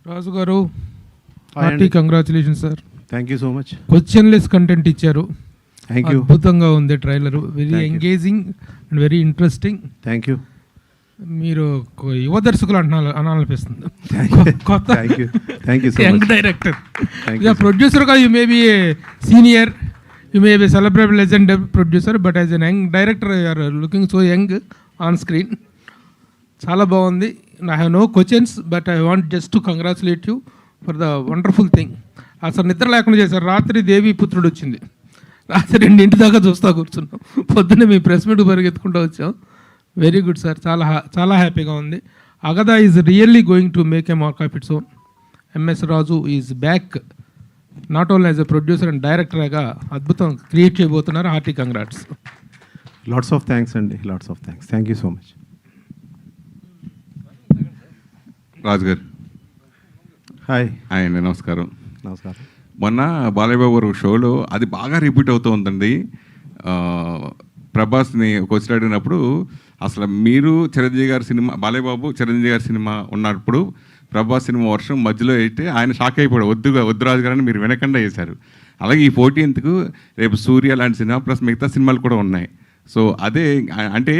రాజు గారు, hearty congratulation sir. Thank you so much. Questionless content ఇచ్చారు. Thank you. అద్భుతంగా ఉంది trailer, very engaging and very interesting. Thank you. మీరు యువ దర్శకులు అనాలనిపిస్తుంది. కొత్త యంగ్ డైరెక్టర్, ప్రొడ్యూసర్గా you may be a senior, you may be celebrate legend producer, but as an young director you are looking so young on screen. చాలా బాగుంది. I have no questions, but I want just to congratulate you for the wonderful thing. అసలు నిద్ర లేకుండా చేశారు. రాత్రి దేవి పుత్రుడు వచ్చింది, రాత్రి 2 దాకా చూస్తా కూర్చున్నాం, పొద్దున్నే మీ ప్రెస్ మీట్ పరిగెత్తుకుంటూ వచ్చాం. వెరీ గుడ్ సార్, చాలా చాలా హ్యాపీగా ఉంది. Agatha is really going to make a mark of its own. MS Raju is back, not only as a producer and డైరెక్టర్గా అద్భుతం క్రియేట్ చేయబోతున్నారు. Hearty congrats. Lots of thanks అండి, lots of thanks. Thank you so much. Raju గారు hi. Hi అండి, నమస్కారం. నమస్కారం. మొన్న బాలయ్య గారు షోలో అది బాగా రిపీట్ అవుతూ ఉందండి. ప్రభాస్ని క్వశ్చన్ అడిగినప్పుడు అసలు మీరు చిరంజీవి గారి సినిమా, బాలయ్య బాబు చిరంజీవి గారి సినిమా ఉన్నప్పుడు ప్రభాస్ సినిమా వర్షం మధ్యలో అయితే ఆయన షాక్ అయిపోయాడు, వద్దు రాజు గారని మీరు వినకుండా చేశారు. అలాగే ఈ 14th రేపు సూర్య లాంటి సినిమా ప్లస్ మిగతా సినిమాలు కూడా ఉన్నాయి. సో అదే అంటే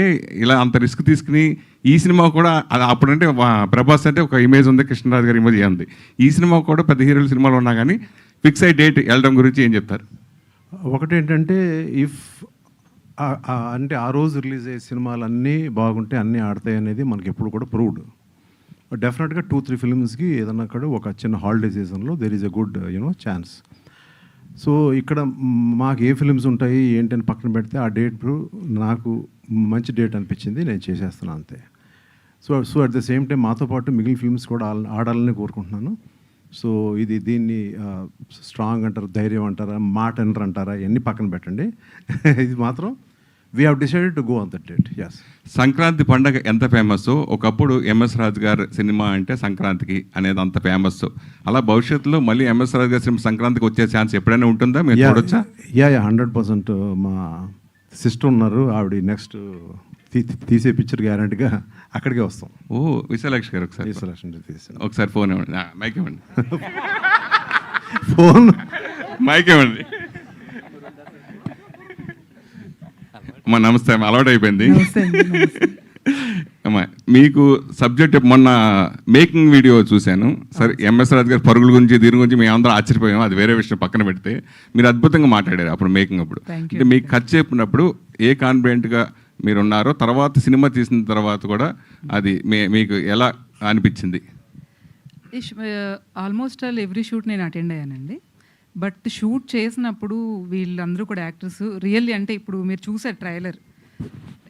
ఇలా అంత రిస్క్ తీసుకుని ఈ సినిమా కూడా అప్పుడంటే ప్రభాస్ అంటే ఒక ఇమేజ్ ఉంది, కృష్ణరాజు గారి ఇమేజ్ ఉంది. ఈ సినిమా కూడా పెద్ద హీరోల సినిమాలు ఉన్నా కానీ ఫిక్స్ అయ్యి డేట్ వెళ్ళడం గురించి ఏం చెప్తారు? ఒకటేంటంటే అంటే ఆ రోజు రిలీజ్ అయ్యే సినిమాలు అన్నీ బాగుంటే అన్నీ ఆడతాయి అనేది మనకి ఎప్పుడు కూడా ప్రూవ్డ్. డెఫినెట్గా 2-3 ఫిల్మ్స్కి ఏదన్నా కూడా ఒక చిన్న హాలిడే సీజన్లో there is a good chance. So ఇక్కడ మాకు ఏ ఫిల్మ్స్ ఉంటాయి ఏంటని పక్కన పెడితే ఆ డేట్ నాకు మంచి డేట్ అనిపించింది, నేను చేసేస్తున్నాను అంతే. So at the same time మాతో పాటు మిగిలిన ఫిల్మ్స్ కూడా ఆడాలని కోరుకుంటున్నాను. సో దీన్ని స్ట్రాంగ్ అంటారు, ధైర్యం అంటారా, మాట అంటారా, ఇవన్నీ పక్కన పెట్టండి. ఇది మాత్రం we have decided to go on that date. Yes. Sankranti పండగ ఎంత ఫేమస్, ఒకప్పుడు ఎంఎస్ రాజు గారి సినిమా అంటే సంక్రాంతికి అనేది అంత ఫేమస్. అలా భవిష్యత్తులో మళ్ళీ ఎంఎస్ రాజు గారి సినిమా సంక్రాంతికి వచ్చే ఛాన్స్ ఎప్పుడైనా ఉంటుందా? మీరు చూడొచ్చా? 100%. మా సిస్టర్ ఉన్నారు, ఆవిడ నెక్స్ట్ తీసే పిక్చర్ గ్యారంటీగా అక్కడికే వస్తాం. ఓ, విశాలాక్షి గారు ఒకసారి ఫోన్ ఇవ్వండి, మైక్ ఇవ్వండి. ఫోన్ మైక్ ఇవ్వండి. అమ్మా నమస్తే అమ్మా, అలవాటు అయిపోయింది. అమ్మా మీకు సబ్జెక్ట్ మొన్న మేకింగ్ వీడియో చూశాను. సరే, ఎంఎస్ రాజు గారి పరుగుల గురించి దీని గురించి మేము అందరూ ఆశ్చర్యపోయాము, అది వేరే విషయం పక్కన పెడితే. మీరు అద్భుతంగా మాట్లాడారు అప్పుడు మేకింగ్ అప్పుడు. అంటే మీకు ఖర్చు చెప్పినప్పుడు ఏ కాన్ఫిడెంట్గా మీరు ఉన్నారో, తర్వాత సినిమా తీసిన తర్వాత కూడా అది మీకు ఎలా అనిపించింది? ఆల్మోస్ట్ ఆల్ ఎవ్రీ షూట్ నేను అటెండ్ అయ్యానండి. బట్ షూట్ చేసినప్పుడు వీళ్ళందరూ కూడా యాక్టర్స్ రియల్లీ, అంటే ఇప్పుడు మీరు చూసారు ట్రైలర్,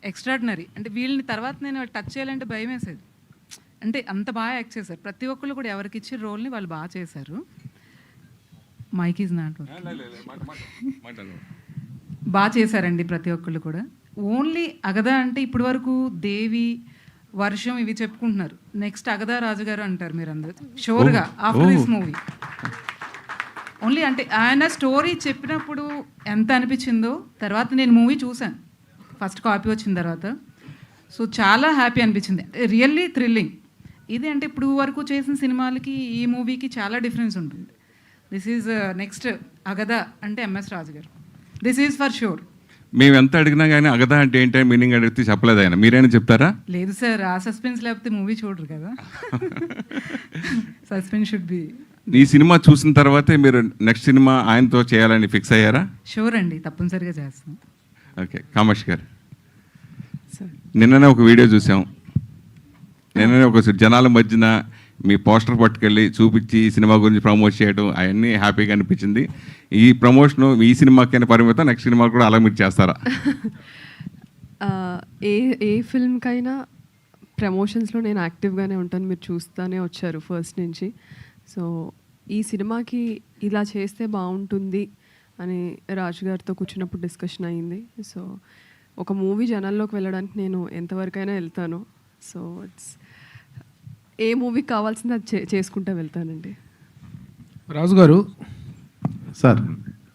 ఎక్స్ట్రాడినరీ. అంటే వీళ్ళని తర్వాత నేను టచ్ చేయాలంటే భయం వేసేది. అంటే అంత బాగా యాక్ట్ చేశారు. ప్రతి ఒక్కళ్ళు కూడా ఎవరికి ఇచ్చే రోల్ని వాళ్ళు బాగా చేశారు. మైక్ ఈజ్ నాట్ బాగా చేశారండి ప్రతి ఒక్కళ్ళు కూడా. ఓన్లీ అగదా అంటే ఇప్పటి వరకు దేవి, వర్షం ఇవి చెప్పుకుంటున్నారు. నెక్స్ట్ అగదా రాజుగారు అంటారు మీరు అందరూ షోర్గా ఆఫ్టర్ దిస్ మూవీ. ఓన్లీ అంటే ఆయన స్టోరీ చెప్పినప్పుడు ఎంత అనిపించిందో, తర్వాత నేను మూవీ చూశాను ఫస్ట్ కాపీ వచ్చిన తర్వాత. సో చాలా హ్యాపీ అనిపించింది, రియల్లీ థ్రిల్లింగ్. ఇది అంటే ఇప్పుడు వరకు చేసిన సినిమాలకి ఈ మూవీకి చాలా డిఫరెన్స్ ఉంటుంది. దిస్ ఈజ్ నెక్స్ట్ అగదా అంటే ఎంఎస్ రాజు గారు, దిస్ ఈజ్ ఫర్ షూర్. మేము ఎంత అడిగినా కానీ అగదా అంటే ఏంటో మీనింగ్ అడిగితే చెప్పలేదు ఆయన, మీరైనా చెప్తారా? లేదు సార్, ఆ సస్పెన్స్ లేకపోతే మూవీ చూడరు కదా. Suspense should be. ఈ సినిమా చూసిన తర్వాతే మీరు నెక్స్ట్ సినిమా ఆయనతో చేయాలని ఫిక్స్ అయ్యారా? షూర్ అండి, తప్పనిసరిగా చేస్తాం. ఓకే, కామేష్ గారు, నిన్ననే ఒక వీడియో చూసాం. నిన్ననే ఒక జనాల మధ్యన మీ పోస్టర్ పట్టుకెళ్ళి చూపించి ఈ సినిమా గురించి ప్రమోట్ చేయడం అవన్నీ హ్యాపీగా అనిపించింది. ఈ ప్రమోషన్ ఈ సినిమాకైనా పరిమితం, నెక్స్ట్ సినిమా కూడా అలా మీరు చేస్తారా? ఏ ఫిల్మ్కైనా ప్రమోషన్స్లో నేను యాక్టివ్గానే ఉంటాను, మీరు చూస్తూనే వచ్చారు ఫస్ట్ నుంచి. సో ఈ సినిమాకి ఇలా చేస్తే బాగుంటుంది అని రాజు గారితో కూర్చున్నప్పుడు డిస్కషన్ అయ్యింది. సో ఒక మూవీ జనాల్లోకి వెళ్ళడానికి నేను ఎంతవరకైనా వెళ్తాను. సో ఇట్స్ ఏ మూవీకి కావాల్సింది అది చేసుకుంటూ వెళ్తానండి. రాజు గారు సార్,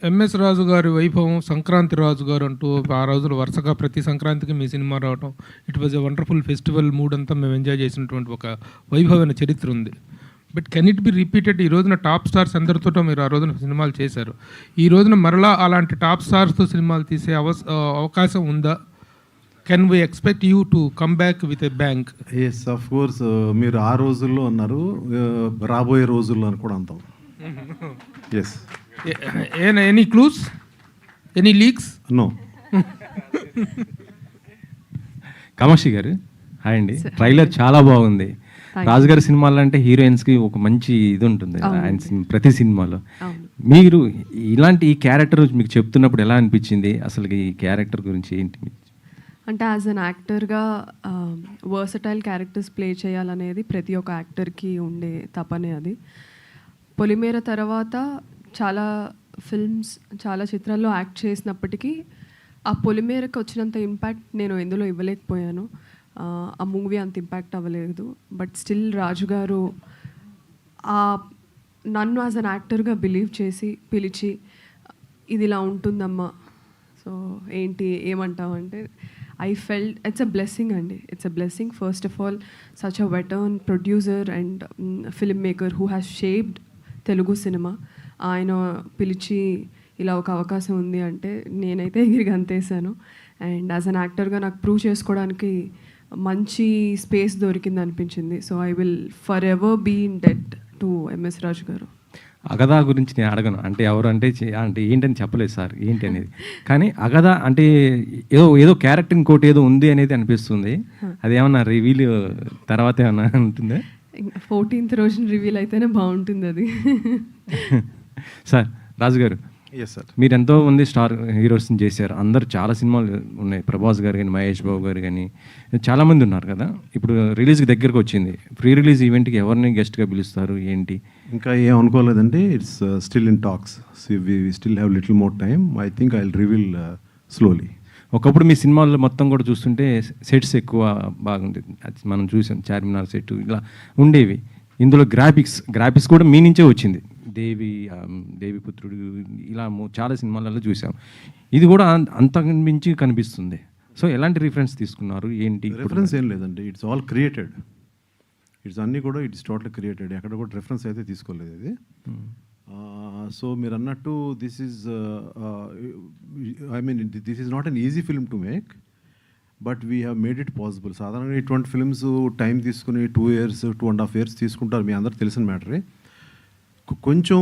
ఎంఎస్ రాజు గారి వైభవం, సంక్రాంతి రాజు గారు అంటూ ఆ రోజులు వరుసగా ప్రతి సంక్రాంతికి మీ సినిమా రావటం, it was a wonderful festival mood అంతా మేము ఎంజాయ్ చేసినటువంటి ఒక వైభవమైన చరిత్ర ఉంది. But can it be repeated? ఈ రోజున టాప్ స్టార్స్ అందరితో మీరు ఆ రోజున సినిమాలు చేశారు. ఈ రోజున మరలా అలాంటి టాప్ స్టార్స్తో సినిమాలు తీసే అవకాశం ఉందా? Can we expect you to come back with a bang? Yes, of course. మీరు ఆ రోజుల్లో అన్నారు, రాబోయే రోజుల్లో అని కూడా అంటాం. Yes. Any clues, any leaks? No. Kamakshi గారు హాయ్ అండి. ట్రైలర్ చాలా బాగుంది. రాజుగారి సినిమాలు అంటే హీరోయిన్స్కి ఒక మంచి ఇది ఉంటుంది ఆయన ప్రతి సినిమాలో. మీరు ఇలాంటి ఈ క్యారెక్టర్ మీకు చెప్తున్నప్పుడు ఎలా అనిపించింది? అసలు ఈ క్యారెక్టర్ గురించి ఏంటి? అంటే యాజ్ అన్ యాక్టర్గా వర్సటైల్ క్యారెక్టర్స్ ప్లే చేయాలనేది ప్రతి ఒక్క యాక్టర్కి ఉండే తపనే అది. పొలిమేర తర్వాత చాలా ఫిల్మ్స్, చాలా చిత్రాల్లో యాక్ట్ చేసినప్పటికీ ఆ పొలిమేరకు వచ్చినంత ఇంపాక్ట్ నేను ఎందులో ఇవ్వలేకపోయాను. ఆ మూవీ అంత ఇంపాక్ట్ అవ్వలేదు. బట్ స్టిల్ రాజు గారు నన్ను యాజ్ అన్ యాక్టర్గా బిలీవ్ చేసి పిలిచి ఇది ఇలా ఉంటుందమ్మా, సో ఏంటి ఏమంటావు అంటే I felt it's a blessing అండి. It's a blessing first of all such a veteran producer and film maker who has shaped Telugu cinema. ఆయన పిలిచి ఇలా ఒక అవకాశం ఉంది అంటే నేనైతే ఎగిరి గంతేసాను. అండ్ యాజ్ అన్ యాక్టర్గా నాకు ప్రూవ్ చేసుకోవడానికి మంచి స్పేస్ దొరికింది అనిపించింది. So I will forever be in debt to MS Raju గారు. అగదా గురించి నేను అడగను, అంటే ఎవరు అంటే ఏంటని చెప్పలేదు సార్ ఏంటి అనేది. కానీ అగదా అంటే ఏదో క్యారెక్టర్ ఇంకోటి ఏదో ఉంది అనేది అనిపిస్తుంది. అదేమన్నా రివీల్ తర్వాత ఏమన్నా ఉంటుందా? 14th రోజున రివీల్ అయితేనే బాగుంటుంది అది. సార్ రాజు గారు, ఎస్ సార్, మీరు ఎంతో మంది స్టార్ హీరోస్ని చేశారు. అందరు చాలా సినిమాలు ఉన్నాయి. ప్రభాస్ గారు కానీ, మహేష్ బాబు గారు కానీ చాలామంది ఉన్నారు కదా. ఇప్పుడు రిలీజ్కి దగ్గరకు వచ్చింది. ప్రీ రిలీజ్ ఈవెంట్కి ఎవరిని గెస్ట్గా పిలుస్తారు ఏంటి? ఇంకా ఏం అనుకోలేదండి. It's still in talks. We still have little more time. I think I will reveal slowly. ఒకప్పుడు మీ సినిమాల్లో మొత్తం కూడా చూస్తుంటే సెట్స్ ఎక్కువ బాగుంది. మనం చూసాం చార్మినార్ సెట్ ఇలా ఉండేవి. ఇందులో గ్రాఫిక్స్ కూడా మీ నుంచే వచ్చింది. దేవిపుత్రుడు ఇలా చాలా సినిమాలలో చూసాం. ఇది కూడా అంతకు మించి కనిపిస్తుంది. సో ఎలాంటి రిఫరెన్స్ తీసుకున్నారు ఏంటి? రిఫరెన్స్ ఏం లేదండి, ఇట్స్ ఆల్ క్రియేటెడ్. ఇట్స్ అన్నీ కూడా ఇట్స్ టోటల్ క్రియేటెడ్. ఎక్కడ కూడా రిఫరెన్స్ అయితే తీసుకోలేదు ఇది. సో మీరు అన్నట్టు this is this is not an easy film to make, but we have made it possible. సాధారణంగా ఇటువంటి ఫిల్మ్స్ టైం తీసుకుని 2 years 2.5 years తీసుకుంటారు. మీ అందరికి తెలిసిన మ్యాటరే. కొంచెం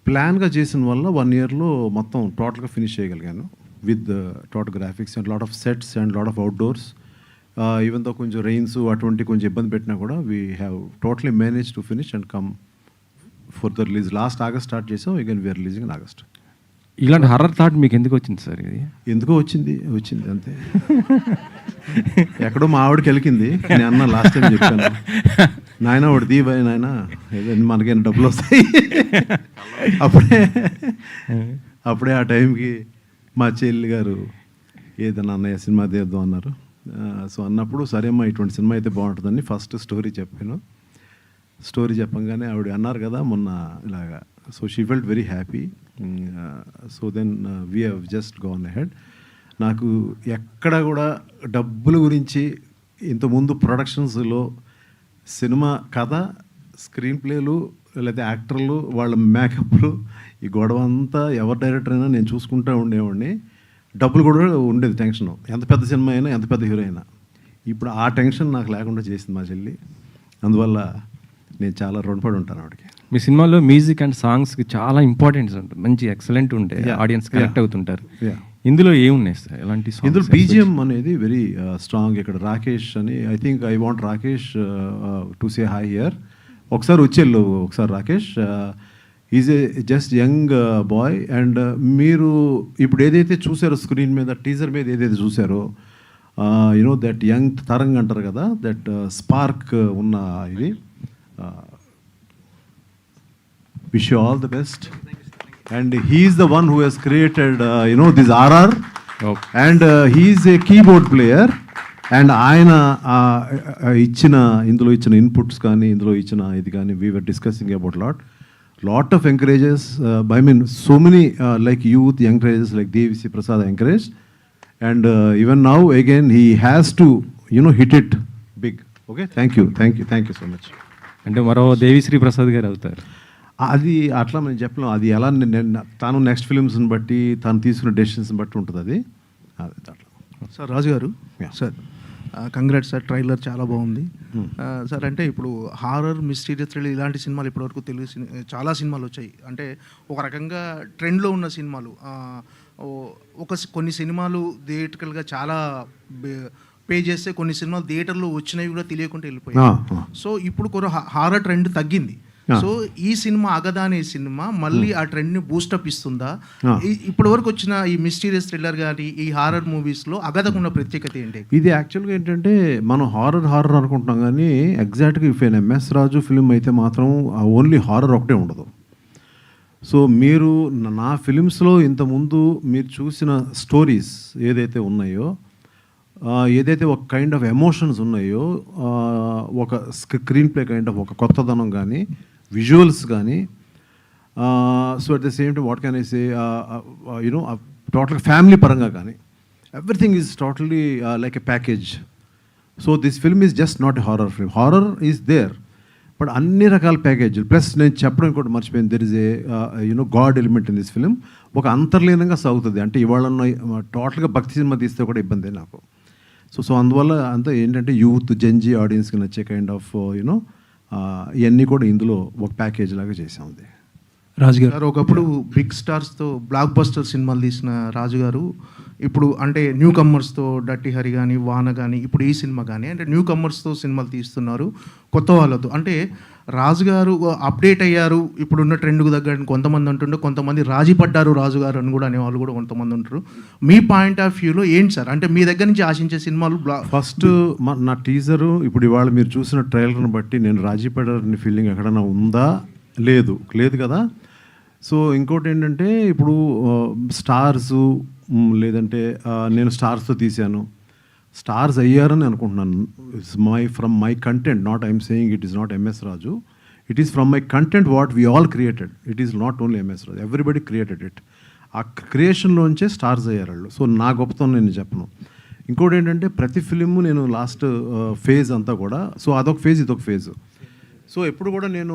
ప్లాన్గా చేసిన వల్ల 1 yearలో మొత్తం టోటల్గా ఫినిష్ చేయగలిగాను with total graphics and lot of sets and lot of outdoors. Even తో కొంచెం రెయిన్స్ అటువంటి కొంచెం ఇబ్బంది పెట్టినా కూడా we have totally manage to finish and come for the release. Last August start చేసాం, again we are releasing in August. ఇలాంటి horror thought మీకు ఎందుకు వచ్చింది సార్? ఇది ఎందుకో వచ్చింది అంతే. ఎక్కడో మా ఆవిడకి వెళ్ళింది. నేను అన్న లాస్ట్ టైం చెప్పాను, నాయన ఒకటి దీబాయి నాయన, ఏదో మనకేం డబ్బులు వస్తాయి. అప్పుడే ఆ టైంకి మా చెల్లి గారు ఏదన్నా అన్నయ్య సినిమా తీద్దాం అన్నారు. సో అన్నప్పుడు సరే అమ్మా ఇటువంటి సినిమా అయితే బాగుంటుందని ఫస్ట్ స్టోరీ చెప్పాను. స్టోరీ చెప్పంగానే ఆవిడ అన్నారు కదా మొన్న ఇలాగా. So she felt very happy. So then we have just gone ahead. నాకు ఎక్కడ కూడా డబ్బుల గురించి ఇంతకుముందు ప్రొడక్షన్స్లో సినిమా కథ, స్క్రీన్ ప్లేలు, లేదా యాక్టర్లు, వాళ్ళ మేకప్లు, ఈ గొడవ అంతా ఎవరు డైరెక్టర్ అయినా నేను చూసుకుంటూ ఉండేవాడిని. డబ్బులు కూడా ఉండేది టెన్షన్, ఎంత పెద్ద సినిమా అయినా ఎంత పెద్ద హీరో అయినా. ఇప్పుడు ఆ టెన్షన్ నాకు లేకుండా చేసింది మా చెల్లి. అందువల్ల నేను చాలా రుణపడి ఉంటాను ఆవిడకి. మీ సినిమాలో మ్యూజిక్ అండ్ సాంగ్స్కి చాలా ఇంపార్టెన్స్ ఉంటుంది, మంచి ఎక్సలెంట్ ఉంటాయి, ఆడియన్స్ కనెక్ట్ అవుతుంటారు. ఇందులో ఏమున్నాయి సార్ ఎలాంటి? ఇందులో బీజిఎం అనేది వెరీ స్ట్రాంగ్. ఇక్కడ రాకేష్ అని, I think I want Rakesh to say hi here. ఒకసారి వచ్చేళ్ళు ఒకసారి Rakesh. Is a just young boy. And మీరు ఇప్పుడు ఏదైతే చూసారో స్క్రీన్ మీద, టీజర్ మీద ఏదైతే చూసారో, యునో దట్ యంగ్ తరంగ్ అంటారు కదా, దట్ స్పార్క్ ఉన్న ఇది. Wish you all the best. And he is the one who has created, this RR. Okay. And he is a keyboard player. And ఆయన ఇందులో ఇచ్చిన ఇన్పుట్స్ కానీ, ఇందులో ఇచ్చిన ఇది కానీ, we were discussing about lot of encourages. I mean, so many like youth, young encourages like Devisi Prasad encouraged. And even now, again, he has to, hit it big. Okay, thank you so much. అంటే మరో దేవిశ్రీ ప్రసాద్ గారు అవుతారు. అది అట్లా నేను చెప్పలేం. అది ఎలా తాను నెక్స్ట్ ఫిలిమ్స్ని బట్టి తను తీసుకున్న డెసిషన్స్ని బట్టి ఉంటుంది అది అట్లా. సార్ రాజు గారు, Yeah. Sir congrats sir, trailer చాలా బాగుంది. సార్ అంటే ఇప్పుడు హారర్, మిస్టీరియస్ థ్రిల్లర్ ఇలాంటి సినిమాలు ఇప్పటివరకు తెలుగు చాలా సినిమాలు వచ్చాయి. అంటే ఒక రకంగా ట్రెండ్లో ఉన్న సినిమాలు, కొన్ని సినిమాలు థియేటర్గా చాలా పే చేస్తే కొన్ని సినిమాలు థియేటర్లో వచ్చినవి కూడా తెలియకుండా వెళ్ళిపోయాయి. సో ఇప్పుడు కొన్ని హారర్ ట్రెండ్ తగ్గింది. సో ఈ సినిమా అగదా అనే సినిమా మళ్ళీ ఆ ట్రెండ్ని బూస్టప్ ఇస్తుందా? ఇప్పటి వరకు వచ్చిన ఈ మిస్టీరియస్ థ్రిల్లర్ కానీ ఈ హారర్ మూవీస్లో అగదకున్న ప్రత్యేకత ఏంటి? ఇది యాక్చువల్గా ఏంటంటే మనం హారర్ అనుకుంటున్నాం కానీ ఎగ్జాక్ట్గా ఇఫ్ ఎంఎస్ రాజు ఫిలిం అయితే మాత్రం ఓన్లీ హారర్ ఒకటే ఉండదు. సో మీరు నా ఫిలిమ్స్లో ఇంతకుముందు మీరు చూసిన స్టోరీస్ ఏదైతే ఉన్నాయో, ఏదైతే ఒక కైండ్ ఆఫ్ ఎమోషన్స్ ఉన్నాయో, ఒక స్క్రీన్ ప్లే కైండ్ ఆఫ్ ఒక కొత్తదనం కానీ విజువల్స్ కానీ, so at the same time what can I say, you know total family పరంగా కానీ everything is totally like a package. So this film is just not a horror film. Horror is there, but అన్ని రకాల ప్యాకేజీలు plus నేను చెప్పడం ఇంకోటి మర్చిపోయింది, there is a you know god element in this film. ఒక అంతర్లీనంగా సాగుతుంది. అంటే ఇవాళ టోటల్గా భక్తి సినిమా తీస్తే కూడా ఇబ్బంది నాకు. సో అందువల్ల అంతా ఏంటంటే యూత్ జెన్జీ ఆడియన్స్కి నచ్చే కైండ్ ఆఫ్ యూనో ఇవన్నీ కూడా ఇందులో ఒక ప్యాకేజ్ లాగా చేసాం. రాజు గారు ఒకప్పుడు బిగ్ స్టార్స్తో బ్లాక్ బస్టర్ సినిమాలు తీసిన రాజు గారు ఇప్పుడు అంటే న్యూ కమ్మర్స్తో డట్టి హరి కానీ వాన కానీ ఇప్పుడు ఈ సినిమా కానీ అంటే న్యూ కమ్మర్స్తో సినిమాలు తీస్తున్నారు కొత్త వాళ్ళతో. అంటే రాజు గారు అప్డేట్ అయ్యారు ఇప్పుడున్న ట్రెండ్కు తగ్గట్టు కొంతమంది అంటుండే, కొంతమంది రాజీ పడ్డారు రాజు గారు అని కూడా అనేవాళ్ళు కూడా కొంతమంది ఉంటారు. మీ పాయింట్ ఆఫ్ వ్యూలో ఏంటి సార్? అంటే మీ దగ్గర నుంచి ఆశించే సినిమాలు ఫస్ట్ నా టీజరు ఇప్పుడు ఇవాళ మీరు చూసిన ట్రైలర్ని బట్టి నేను రాజీ పడ్డారని ఫీలింగ్ ఎక్కడైనా ఉందా? లేదు కదా. సో ఇంకోటి ఏంటంటే ఇప్పుడు స్టార్సు లేదంటే నేను స్టార్స్తో తీశాను, స్టార్స్ అయ్యారని అనుకుంటున్నాను. It's from my content, not I'm saying it is not MS Raju, it is from my content what we all created. It is not only MS Raju, everybody created it. ఆ క్రియేషన్లోంచే stars అయ్యారు వాళ్ళు. So నా గొప్పతనం నేను చెప్పను. ఇంకోటి ఏంటంటే ప్రతి ఫిలిము నేను లాస్ట్ ఫేజ్ అంతా కూడా, సో అదొక ఫేజ్ ఇదొక ఫేజ్. సో ఎప్పుడు కూడా నేను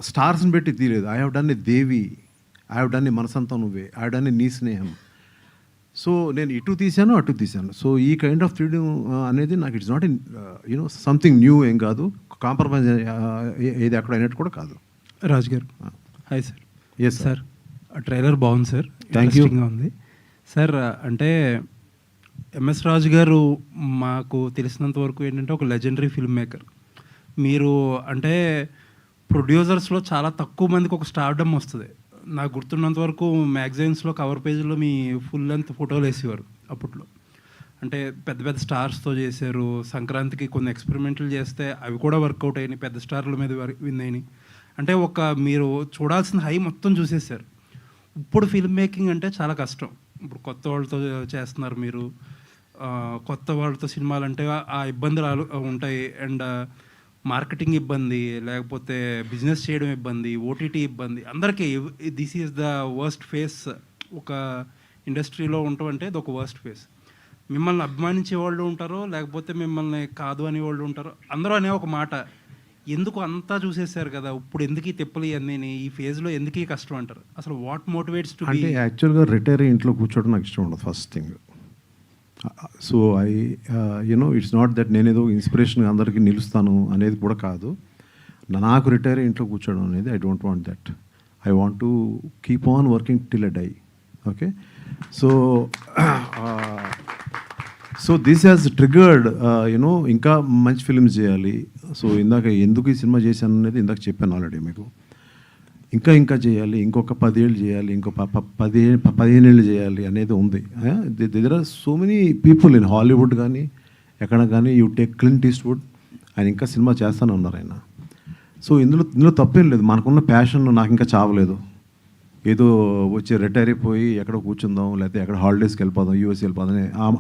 స్టార్స్ని పెట్టి తీయలేదు. I have done a Devi, I have done a మనసంతా నువ్వే, ఐ హ్యావ్ డన్ ఏ నీ స్నేహం. సో నేను ఇటు తీశాను అటు తీశాను. సో ఈ కైండ్ ఆఫ్ ఫ్రీడమ్ అనేది నాకు it's not you know something new ఏం కాదు, కాంప్రమైజ్ ఏది అక్కడ అయినట్టు కూడా కాదు. రాజు గారు hi sir. Yes sir trailer బాగుంది సార్, థ్యాంక్ యూ ఉంది సార్. అంటే ఎంఎస్ రాజు గారు మాకు తెలిసినంత వరకు ఏంటంటే ఒక లెజెండరీ ఫిల్మ్ మేకర్. మీరు అంటే ప్రొడ్యూసర్స్లో చాలా తక్కువ మందికి ఒక స్టార్డమ్ వస్తుంది. నాకు గుర్తున్నంత వరకు మ్యాగజైన్స్లో కవర్ పేజ్లో మీ ఫుల్ లెంత్ ఫోటోలు వేసేవారు అప్పట్లో. అంటే పెద్ద పెద్ద స్టార్స్తో చేశారు. సంక్రాంతికి కొన్ని ఎక్స్పెరిమెంట్లు చేస్తే అవి కూడా వర్కౌట్ అయినాయి, పెద్ద స్టార్ల మీద విన్ అయినాయి. అంటే ఒక మీరు చూడాల్సిన హై మొత్తం చూసేసారు. ఇప్పుడు ఫిల్మ్ మేకింగ్ అంటే చాలా కష్టం. ఇప్పుడు కొత్త వాళ్ళతో చేస్తున్నారు మీరు, కొత్త వాళ్ళతో సినిమాలు అంటే ఆ ఇబ్బందులు ఉంటాయి. అండ్ మార్కెటింగ్ ఇబ్బంది, లేకపోతే బిజినెస్ చేయడం ఇబ్బంది, ఓటీటీ ఇబ్బంది, అందరికీ this is the worst face. ఒక ఇండస్ట్రీలో ఉండటం అంటే ఇది ఒక వర్స్ట్ ఫేస్. మిమ్మల్ని అభిమానించే వాళ్ళు ఉంటారో, లేకపోతే మిమ్మల్ని కాదు అనే వాళ్ళు ఉంటారో. అందరూ అనే ఒక మాట, ఎందుకు అంతా చూసేసారు కదా, ఇప్పుడు ఎందుకు ఈ తిప్పలు అన్నీ, ఈ ఫేజ్లో ఎందుకు ఈ కష్టం అంటారు. అసలు వాట్ మోటివేట్స్ టు అంటే యాక్చువల్గా రిటైర్ ఇంట్లో కూర్చోవడం నాకు ఇష్టం ఉండదు first thing. So I you know it's not that నేనేదో ఇన్స్పిరేషన్ అందరికీ నిలుస్తాను అనేది కూడా కాదు. నాకు రిటైర్ ఇంట్లో కూర్చోవడం అనేది I don't want that. I want to keep on working till a die. Okay, so this has triggered you know ఇంకా మంచి ఫిల్మ్స్ చేయాలి. సో ఇందాక ఎందుకు ఈ సినిమా చేశాను అనేది ఇందాక చెప్పాను ఆల్రెడీ మీకు. ఇంకా చేయాలి, ఇంకొక 10 ఏళ్ళు చేయాలి, ఇంకో 15 ఏళ్ళు చేయాలి అనేది ఉంది. There are so many people in Hollywood కానీ ఎక్కడ కానీ, యూ టేక్ క్లింట్ ఈస్ట్వుడ్, ఆయన ఇంకా సినిమా చేస్తానన్నారు ఆయన. సో ఇందులో తప్పేం లేదు. మనకున్న ప్యాషన్ నాకు ఇంకా చావలేదు. ఏదో వచ్చి రిటైర్ అయిపోయి ఎక్కడ కూర్చుందాం, లేకపోతే ఎక్కడ హాలిడేస్కి వెళ్ళిపోదాం, యూఎస్ వెళ్ళిపోదాం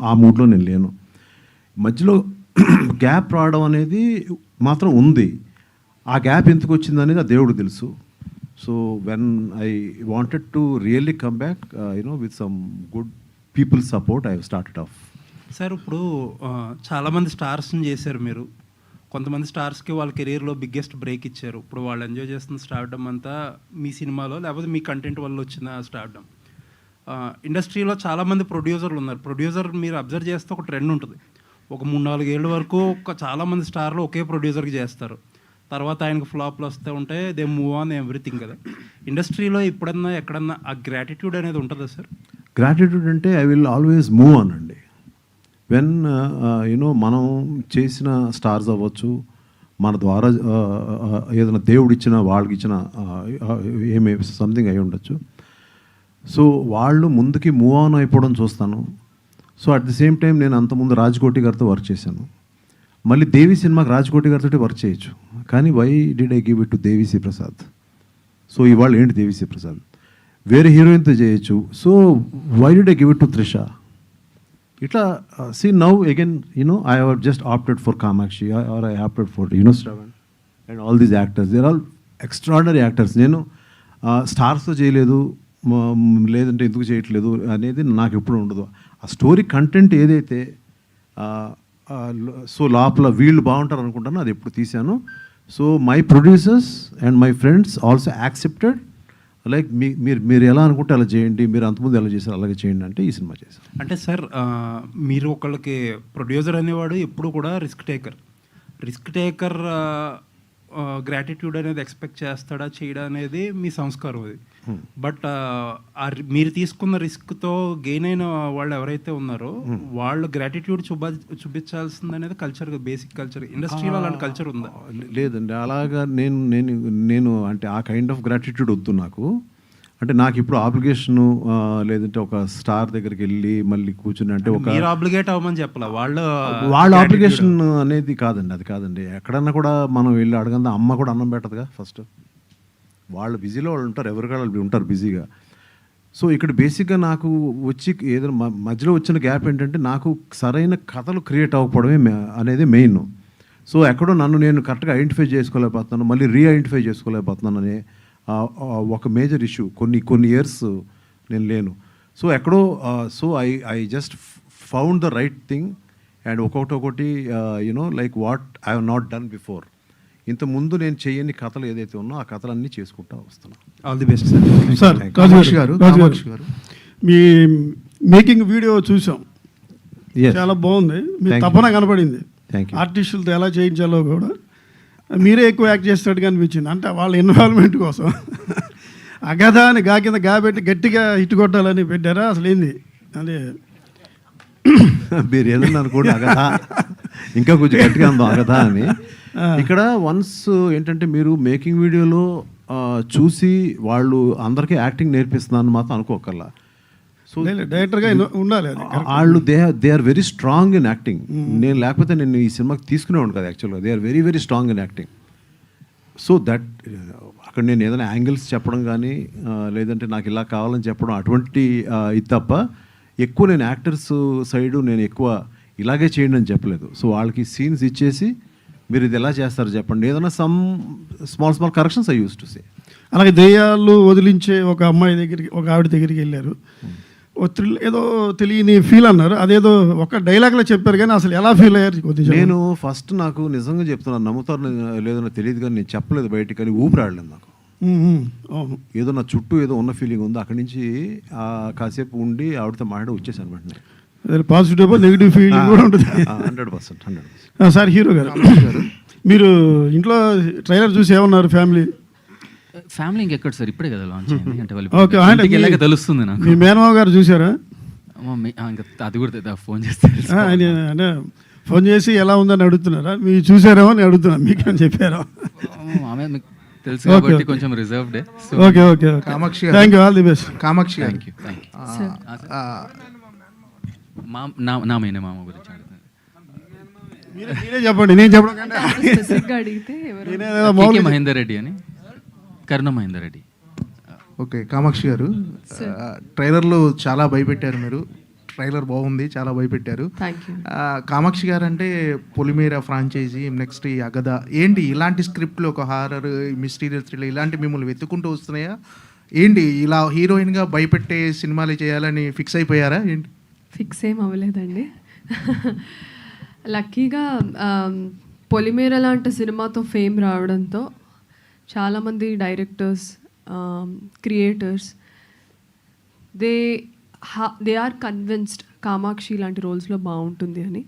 ఆ మూడ్లో నేను లేను. మధ్యలో గ్యాప్ రావడం అనేది మాత్రం ఉంది. ఆ గ్యాప్ ఎందుకు వచ్చింది అనేది ఆ దేవుడు తెలుసు. So when I wanted to really come back you know with some good people support, I started off. Sir ఇప్పుడు చాలామంది స్టార్స్ని చేశారు మీరు. కొంతమంది స్టార్స్కి వాళ్ళ కెరీర్లో బిగ్గెస్ట్ బ్రేక్ ఇచ్చారు. ఇప్పుడు వాళ్ళు ఎంజాయ్ చేస్తున్న స్టార్డమ్ అంతా మీ సినిమాలో లేకపోతే మీ కంటెంట్ వల్ల వచ్చిన స్టార్డమ్. ఇండస్ట్రీలో చాలామంది ప్రొడ్యూసర్లు ఉన్నారు. ప్రొడ్యూసర్ మీరు అబ్జర్వ్ చేస్తే ఒక ట్రెండ్ ఉంటుంది. ఒక 3-4 ఏళ్ళ వరకు చాలామంది స్టార్లు ఒకే ప్రొడ్యూసర్కి చేస్తారు. తర్వాత ఆయనకు ఫ్లాప్లు వస్తూ ఉంటే దే మూవ్ ఆన్ ఎవ్రీథింగ్ కదా. ఇండస్ట్రీలో ఎప్పుడన్నా ఎక్కడన్నా ఆ గ్రాటిట్యూడ్ అనేది ఉంటుందా సార్? గ్రాటిట్యూడ్ అంటే I will always move on అండి. వెన్ యూనో మనం చేసిన స్టార్స్ అవ్వచ్చు, మన ద్వారా ఏదైనా దేవుడు ఇచ్చిన వాళ్ళకి ఇచ్చిన ఏమే సంథింగ్ అయి ఉండొచ్చు. సో వాళ్ళు ముందుకి మూవ్ ఆన్ అయిపోవడం చూస్తాను. So at the same time నేను అంతకుముందు రాజ్కోటి గారితో వర్క్ చేశాను. మళ్ళీ దేవి సినిమాకి రాజ్కోటి గారితో వర్క్ చేయొచ్చు, కానీ why did I give it to Devi Sri Prasad? So ఇవాళ ఏంటి దేవిశ్రీ ప్రసాద్? వేరే హీరోయిన్తో చేయొచ్చు. So why did I give it to Trisha? ఇట్లా see now again I have just opted for Kamakshi are I opted for Shravan and all these actors. They are all extraordinary actors. నేను స్టార్స్తో చేయలేదు, లేదంటే ఎందుకు చేయట్లేదు అనేది నాకు ఎప్పుడు ఉండదు. ఆ స్టోరీ కంటెంట్ ఏదైతే సో లోపల వీళ్ళు బాగుంటారు అనుకుంటాను, అది ఎప్పుడు తీశాను. So my producers and my friends also accepted, like మీరు ఎలా అనుకుంటే అలా చేయండి, మీరు అంతకుముందు ఎలా చేశారు అలాగే చేయండి అంటే ఈ సినిమా చేశారు. అంటే సార్ మీరు ఒకళ్ళకి ప్రొడ్యూసర్ అనేవాడు ఎప్పుడు కూడా రిస్క్ టేకర్ గ్రాటిట్యూడ్ అనేది ఎక్స్పెక్ట్ చేస్తాడా చేయడా అనేది మీ సంస్కారం అది. బట్ మీరు తీసుకున్న రిస్క్తో గెయిన్ అయిన వాళ్ళు ఎవరైతే ఉన్నారో వాళ్ళు గ్రాటిట్యూడ్ చూపించాల్సింది అనేది కల్చర్, బేసిక్ కల్చర్. ఇండస్ట్రీలో అలాంటి కల్చర్ ఉందా? లేదండి, అలాగా నేను అంటే ఆ కైండ్ ఆఫ్ గ్రాటిట్యూడ్ వద్దు నాకు. అంటే నాకు ఇప్పుడు ఆబ్లిగేషను లేదంటే ఒక స్టార్ దగ్గరికి వెళ్ళి మళ్ళీ కూర్చుని అంటే ఒక ఆబ్లిగేట్ అవ్వమని చెప్పాల వాళ్ళ ఆబ్లిగేషన్ అనేది కాదండి, అది కాదండి. ఎక్కడన్నా కూడా మనం వెళ్ళి అడగందా, అమ్మ కూడా అన్నం పెట్టదుగా ఫస్ట్. వాళ్ళు బిజీలో వాళ్ళు ఉంటారు, ఎవరికాళ్ళు ఉంటారు బిజీగా. సో ఇక్కడ బేసిక్గా నాకు వచ్చి ఏదైనా మధ్యలో వచ్చిన గ్యాప్ ఏంటంటే నాకు సరైన కథలు క్రియేట్ అవ్వకపోవడమే అనేది మెయిన్. సో ఎక్కడో నన్ను నేను కరెక్ట్గా ఐడెంటిఫై చేసుకోలేకపోతున్నాను, మళ్ళీ రీఐడెంటిఫై చేసుకోలేకపోతున్నాను అనే ఒక మేజర్ ఇష్యూ. కొన్ని ఇయర్స్ నేను లేను. సో ఎక్కడో so I just found the right thing and ఒకటి like what I have not done before. ఇంతకుముందు నేను చేయని కథలు ఏదైతే ఉన్నా ఆ కథలన్నీ చేసుకుంటా వస్తున్నాను. All the best sir. Kamakshi గారు మీ మేకింగ్ వీడియో చూసాం, చాలా బాగుంది. మీ తపన కనపడింది, ఆర్టిస్టులతో ఎలా చేయించాలో కూడా మీరే ఎక్కువ యాక్ట్ చేస్తున్నట్టుగా అనిపించింది. అంటే వాళ్ళ ఇన్వాల్వ్మెంట్ కోసం అగధా అని గా కింద గా పెట్టి గట్టిగా హిట్ కొట్టాలని పెట్టారా? అసలు ఏంది అదే మీరు ఏదన్నా అనుకోండి అగధా, ఇంకా కొంచెం గట్టిగా ఉందో అగధా అని. ఇక్కడ వన్స్ ఏంటంటే మీరు మేకింగ్ వీడియోలో చూసి వాళ్ళు అందరికీ యాక్టింగ్ నేర్పిస్తున్నాను మాత్రం అనుకోకల్లా. సో డైరెక్టర్గా ఉండాలి, వాళ్ళు they are very strong in acting. నేను లేకపోతే నేను ఈ సినిమాకి తీసుకునేవాడు కదా యాక్చువల్గా. They are very very strong in acting. So that అక్కడ నేను ఏదైనా యాంగిల్స్ చెప్పడం కానీ లేదంటే నాకు ఇలా కావాలని చెప్పడం అటువంటి ఇది తప్ప ఎక్కువ నేను యాక్టర్స్ సైడు నేను ఎక్కువ ఇలాగే చేయండి అని చెప్పలేదు. సో వాళ్ళకి సీన్స్ ఇచ్చేసి మీరు ఇది ఎలా చేస్తారు చెప్పండి, ఏదైనా some small corrections I use to say. అలాగే దెయ్యాలు వదిలించే ఒక అమ్మాయి దగ్గరికి, ఒక ఆవిడ దగ్గరికి వెళ్ళారు, ఏదో తెలియని ఫీల్ అన్నారు, అదేదో ఒక డైలాగ్లో చెప్పారు కానీ అసలు ఎలా ఫీల్ అయ్యారు కొద్దిగా? నేను ఫస్ట్ నాకు నిజంగా చెప్తున్నాను, నమ్ముతారు లేదో తెలియదు కానీ నేను చెప్పలేదు బయటికి, కానీ ఊపిరాడలేదు నాకు. అవును, ఏదో నా చుట్టూ ఏదో ఉన్న ఫీలింగ్ ఉంది. అక్కడి నుంచి కాసేపు ఉండి ఆవిడతో మాట్లాడి వచ్చేసాను వెంటనే. పాజిటివ్ నెగిటివ్ ఫీలింగ్ కూడా ఉంటుంది. 100%. సార్ హీరో గారు, మీరు ఇంట్లో ట్రైలర్ చూసి ఏమన్నారు? ఫ్యామిలీ ఇంకెక్కడ సార్, ఇప్పుడే కదా లాంచ్ అయింది, అంటే ఓకే, వాళ్ళకి తెలుస్తుంది నాకు. మీ మేనమావ గారు చూసారా? అది కూడా ఫోన్ చేస్తే ఫోన్ చేసి ఎలా ఉందని అడుగుతున్నారా? మీరు చూసారేమో అని అడుగుతున్నా, మీకేమని చెప్పారా? ఆమె మీకు తెలుసు కాబట్టి కొంచెం reserved. Okay okay, Kamakshi, thank you, all the best. Kamakshi, thank you. నా మైన మామ గురించి మీరే చెప్పండి, నేను చెప్పడం కంటే మహేందర్ రెడ్డి అని, కరుణ మహేందర్ రెడ్డి. ఓకే, కామాక్షి గారు, ట్రైలర్లో చాలా భయపెట్టారు మీరు. ట్రైలర్ బాగుంది, చాలా భయపెట్టారు. కామాక్షి గారు అంటే పొలిమేర ఫ్రాంచైజీ, నెక్స్ట్ ఈ అగధ, ఏంటి ఇలాంటి స్క్రిప్ట్లు, ఒక హారర్, మిస్టీరియల్ థ్రిల్లర్ ఇలాంటి మిమ్మల్ని వెతుక్కుంటూ వస్తున్నాయా ఏంటి? ఇలా హీరోయిన్గా భయపెట్టే సినిమాలు చేయాలని ఫిక్స్ అయిపోయారా ఏంటి? ఫిక్స్ ఏం అవ్వలేదండి. లక్కీగా పొలిమేర లాంటి సినిమాతో ఫేమ్ రావడంతో చాలామంది directors, creators they are convinced Kamakshi లాంటి రోల్స్లో బాగుంటుంది అని.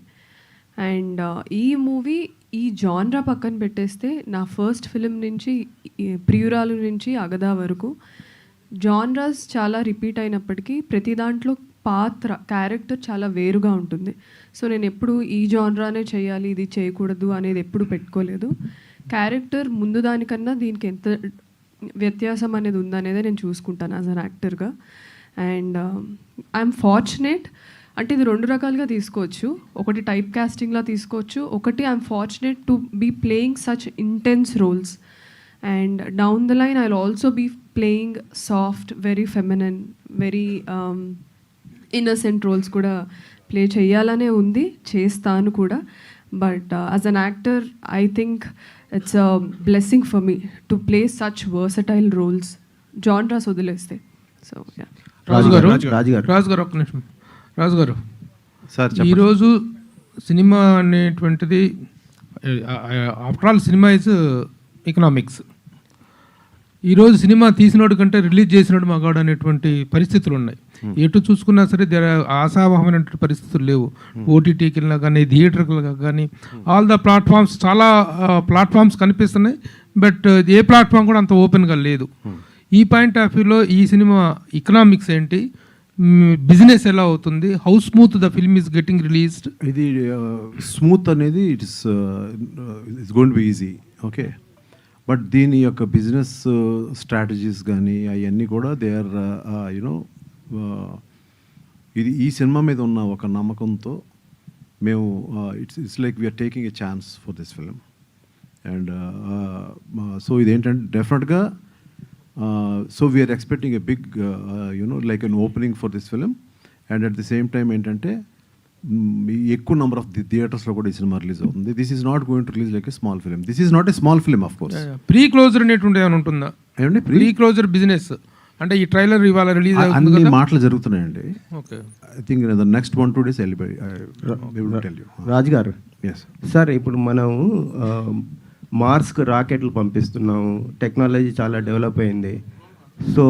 అండ్ ఈ మూవీ ఈ జాన్రా పక్కన పెట్టేస్తే నా ఫస్ట్ ఫిలిం నుంచి ప్రియురాలు నుంచి అగదా వరకు జాన్రాస్ చాలా రిపీట్ అయినప్పటికీ ప్రతి దాంట్లో క్యారెక్టర్ చాలా వేరుగా ఉంటుంది. సో నేను ఎప్పుడు ఈ జాన్రానే చేయాలి, ఇది చేయకూడదు అనేది ఎప్పుడు పెట్టుకోలేదు. క్యారెక్టర్ ముందు దానికన్నా దీనికి ఎంత వ్యత్యాసం అనేది ఉందనేది నేను చూసుకుంటాను యాజ్ అన్ యాక్టర్గా. అండ్ ఐఎమ్ ఫార్చునేట్, అంటే ఇది 2 రకాలుగా తీసుకోవచ్చు. ఒకటి టైప్ కాస్టింగ్లా తీసుకోవచ్చు, ఒకటి I'm fortunate to be playing such intense roles. And down the line I will also be playing soft, very feminine, very innocent roles కూడా ప్లే చేయాలనే ఉంది, చేస్తాను కూడా. But as an actor I think it's a blessing for me to play such versatile roles, genres వదిలేస్తే. So Raju గారు ఒక్క నిమిషం. రాజు గారు, ఈరోజు సినిమా అనేటువంటిది after all cinema is economics. ఈరోజు సినిమా తీసినోడు కంటే రిలీజ్ చేసినోడు మగాడు అనేటువంటి పరిస్థితులు ఉన్నాయి. ఎటు చూసుకున్నా సరే ఆశావహమైనటువంటి పరిస్థితులు లేవు. ఓటీటీకి వెళ్ళినా కానీ, థియేటర్కి కానీ, ఆల్ ద ప్లాట్ఫామ్స్, చాలా ప్లాట్ఫామ్స్ కనిపిస్తున్నాయి. బట్ ఏ ప్లాట్ఫామ్ కూడా అంత ఓపెన్గా లేదు. ఈ పాయింట్ ఆఫ్ వ్యూలో ఈ సినిమా ఎకనామిక్స్ ఏంటి, బిజినెస్ ఎలా అవుతుంది, how smooth the film is getting released? ఇది స్మూత్ అనేది it's going to be easy, okay. But దీని యొక్క బిజినెస్ స్ట్రాటజీస్ కానీ అవన్నీ కూడా దే ఆర్ యునో, ఇది ఈ సినిమా మీద ఉన్న ఒక నమ్మకంతో మేము it's like we're taking a chance for this film. And so ఇదేంటంటే డెఫినెట్గా so we're expecting a big you know like an opening for this film. And at the same time ఏంటంటే ఎక్కువ నెంబర్ ఆఫ్ థియేటర్స్లో కూడా ఈ సినిమా రిలీజ్ అవుతుంది. This is not going to release like a small film. This is not a small film of course. Pre closure అనేటువంటి ఏమైనా ఉంటుందా? ఏమంటే ప్రీ క్లోజర్ బిజినెస్ అంటే ఈ ట్రైలర్ ఇవాళ రిలీజ్ అన్ని మాటలు జరుగుతున్నాయండి. Okay, I think the next 1-2 days రాజు గారు, సార్ ఇప్పుడు మనం మార్స్కి రాకెట్లు పంపిస్తున్నాము, టెక్నాలజీ చాలా డెవలప్ అయింది. సో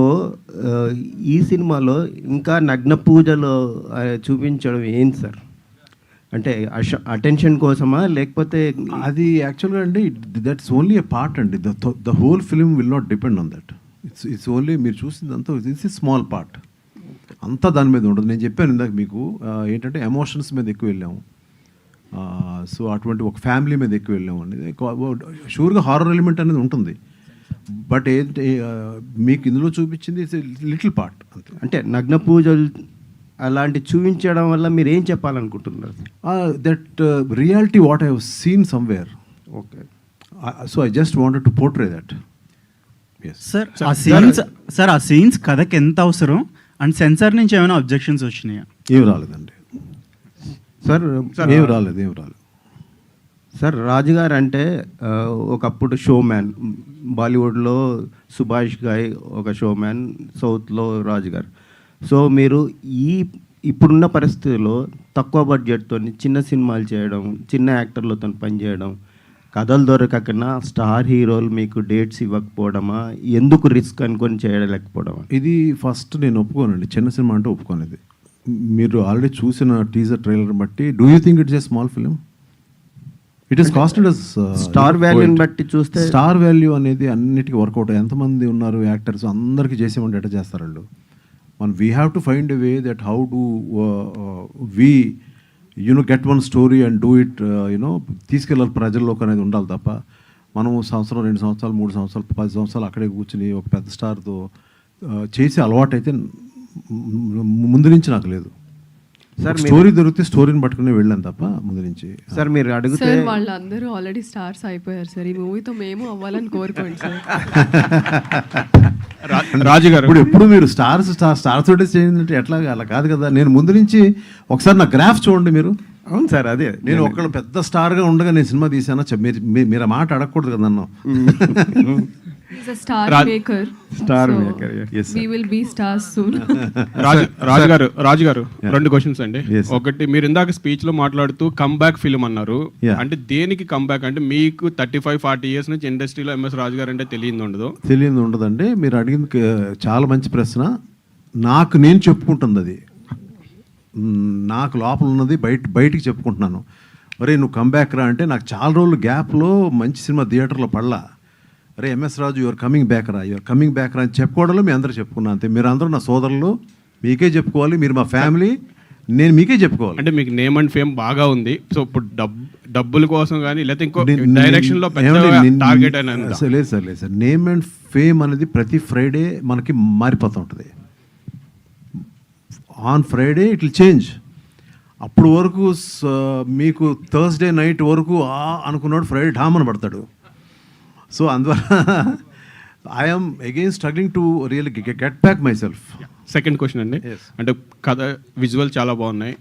ఈ సినిమాలో ఇంకా నగ్న పూజలో చూపించడం ఏంటి సార్? అంటే అటెన్షన్ కోసమా, లేకపోతే అది యాక్చువల్గా అండి దట్స్ ఓన్లీ ఎ పార్ట్ అండి. The whole film will not depend on that. It's only మీరు చూసిందంతా ఇట్స్ ఎ స్మాల్ పార్ట్, అంతా దాని మీద ఉండదు. నేను చెప్పాను ఇందాక మీకు ఏంటంటే ఎమోషన్స్ మీద ఎక్కువ వెళ్ళాము. సో అటువంటి ఒక ఫ్యామిలీ మీద ఎక్కువ వెళ్ళాము అనేది షూర్గా హారర్ ఎలిమెంట్ అనేది ఉంటుంది. బట్ ఏంటి మీకు ఇందులో చూపించింది ఇట్స్ లిటిల్ పార్ట్ అంతే. అంటే నగ్న పూజలు అలాంటి చూపించడం వల్ల మీరు ఏం చెప్పాలనుకుంటున్నారు? That reality what I have seen somewhere. Okay, so I just wanted to portray that. Sir ఆ సీన్స్ కథకి ఎంత అవసరం అండ్ సెన్సార్ నుంచి ఏమైనా అబ్జెక్షన్స్ వచ్చినాయా? ఏం రాలేదండి సార్, ఏం రాలేదు. సార్ రాజుగారు అంటే ఒకప్పుడు షోమ్యాన్, బాలీవుడ్లో సుభాష్ గాయ్ ఒక షోమ్యాన్, సౌత్లో రాజుగారు. సో మీరు ఇప్పుడున్న పరిస్థితుల్లో తక్కువ బడ్జెట్తో చిన్న సినిమాలు చేయడం, చిన్న యాక్టర్లతో పనిచేయడం, కథలు దొరకకుండా స్టార్ హీరోలు మీకు డేట్స్ ఇవ్వకపోవడమా, ఎందుకు రిస్క్ అనుకొని చేయలేకపోవడమా? ఇది ఫస్ట్ నేను ఒప్పుకోనండి, చిన్న సినిమా అంటే ఒప్పుకోనేది. మీరు ఆల్రెడీ చూసిన టీజర్ ట్రైలర్ బట్టి do you think it's a small film? It is casted as star వాల్యూని బట్టి చూస్తే స్టార్ వాల్యూ అనేది అన్నిటికీ వర్కౌట్. ఎంతమంది ఉన్నారు యాక్టర్స్, అందరికీ చేసేమంటే ఎట్లా చేస్తారు వాళ్ళు? We have to find a way that how do we get one story and do it తీసుకెళ్ళాలి ప్రజల్లోకి అనేది ఉండాలి తప్ప మనం సంవత్సరం 2 సంవత్సరాలు 3 సంవత్సరాలు 10 సంవత్సరాలు అక్కడే కూర్చుని ఒక పెద్ద స్టార్తో చేసే అలవాటు అయితే ముందు నుంచి నాకు లేదు. సార్ స్టోరీ దొరికితే స్టోరీని పట్టుకుని వెళ్ళాను తప్ప ముందు నుంచి. సార్ మీరు అడిగితే వాళ్ళందరూ ఆల్రెడీ స్టార్స్ అయిపోయారు సార్, ఈ మూవీతో మేము అవ్వాలని కోరుకోండి సార్. రాజు గారు ఇప్పుడు ఎప్పుడు మీరు స్టార్స్ తోటే చేయండి ఎట్లా? అలా కాదు కదా. నేను ముందు నుంచి ఒకసారి నా గ్రాఫ్ చూడండి మీరు. అవును సార్, అదే నేను ఒకళ్ళు పెద్ద స్టార్గా ఉండగా నేను సినిమా తీసాను. మీరు ఆ మాట అడగకూడదు కదా నన్ను. He's a star maker. Star So, maker, yeah. Yes, sir. we will be stars soon. రాజు గారు Yeah. 2 క్వశ్చన్స్ అండి. Yes, sir. ఒకటి, మీరు ఇందాక స్పీచ్ లో మాట్లాడుతూ కమ్బ్యాక్ ఫిల్మ్ అన్నారు. Yeah. అంటే దేనికి కమ్బ్యాక్? అంటే మీకు 35-40 ఇయర్స్ నుంచి ఇండస్ట్రీలో ఎంఎస్ రాజు గారు అంటే తెలియదు ఉండదు. తెలియదు ఉండదండి. మీరు అడిగింది చాలా మంచి ప్రశ్న. నాకు నేను చెప్పుకుంటుంది అది, నాకు లోపల ఉన్నది బయటికి చెప్పుకుంటున్నాను. అరే నువ్వు కంబ్యాక్ రా అంటే నాకు చాలా రోజులు గ్యాప్లో మంచి సినిమా థియేటర్లో పడలా. అరే MS Raju your coming back రా అని చెప్పుకోవడంలో మీ అందరూ చెప్పుకున్నా అంతే. మీరు అందరూ నా సోదరులు, మీకే చెప్పుకోవాలి. మీరు మా ఫ్యామిలీ, నేను మీకే చెప్పుకోవాలి. అంటే మీకు నేమ్ అండ్ ఫేమ్ బాగా ఉంది. సో ఇప్పుడు డబ్బుల కోసం కానీ లేకపోతే ఇంకో నేను- డైరెక్షన్ లో టార్గెట్ అయినా లేదు సార్. నేమ్ అండ్ ఫేమ్ అనేది ప్రతి ఫ్రైడే మనకి మారిపోతూ ఉంటుంది. On Friday it will change. అప్పుడు వరకు మీకు థర్స్డే నైట్ వరకు అనుకున్నాడు, ఫ్రైడే ఢామని పడతాడు. సో అందువల్ల I'm again struggling to real get back my self. Second question అండి. అంటే కథ విజువల్ చాలా బాగున్నాయి,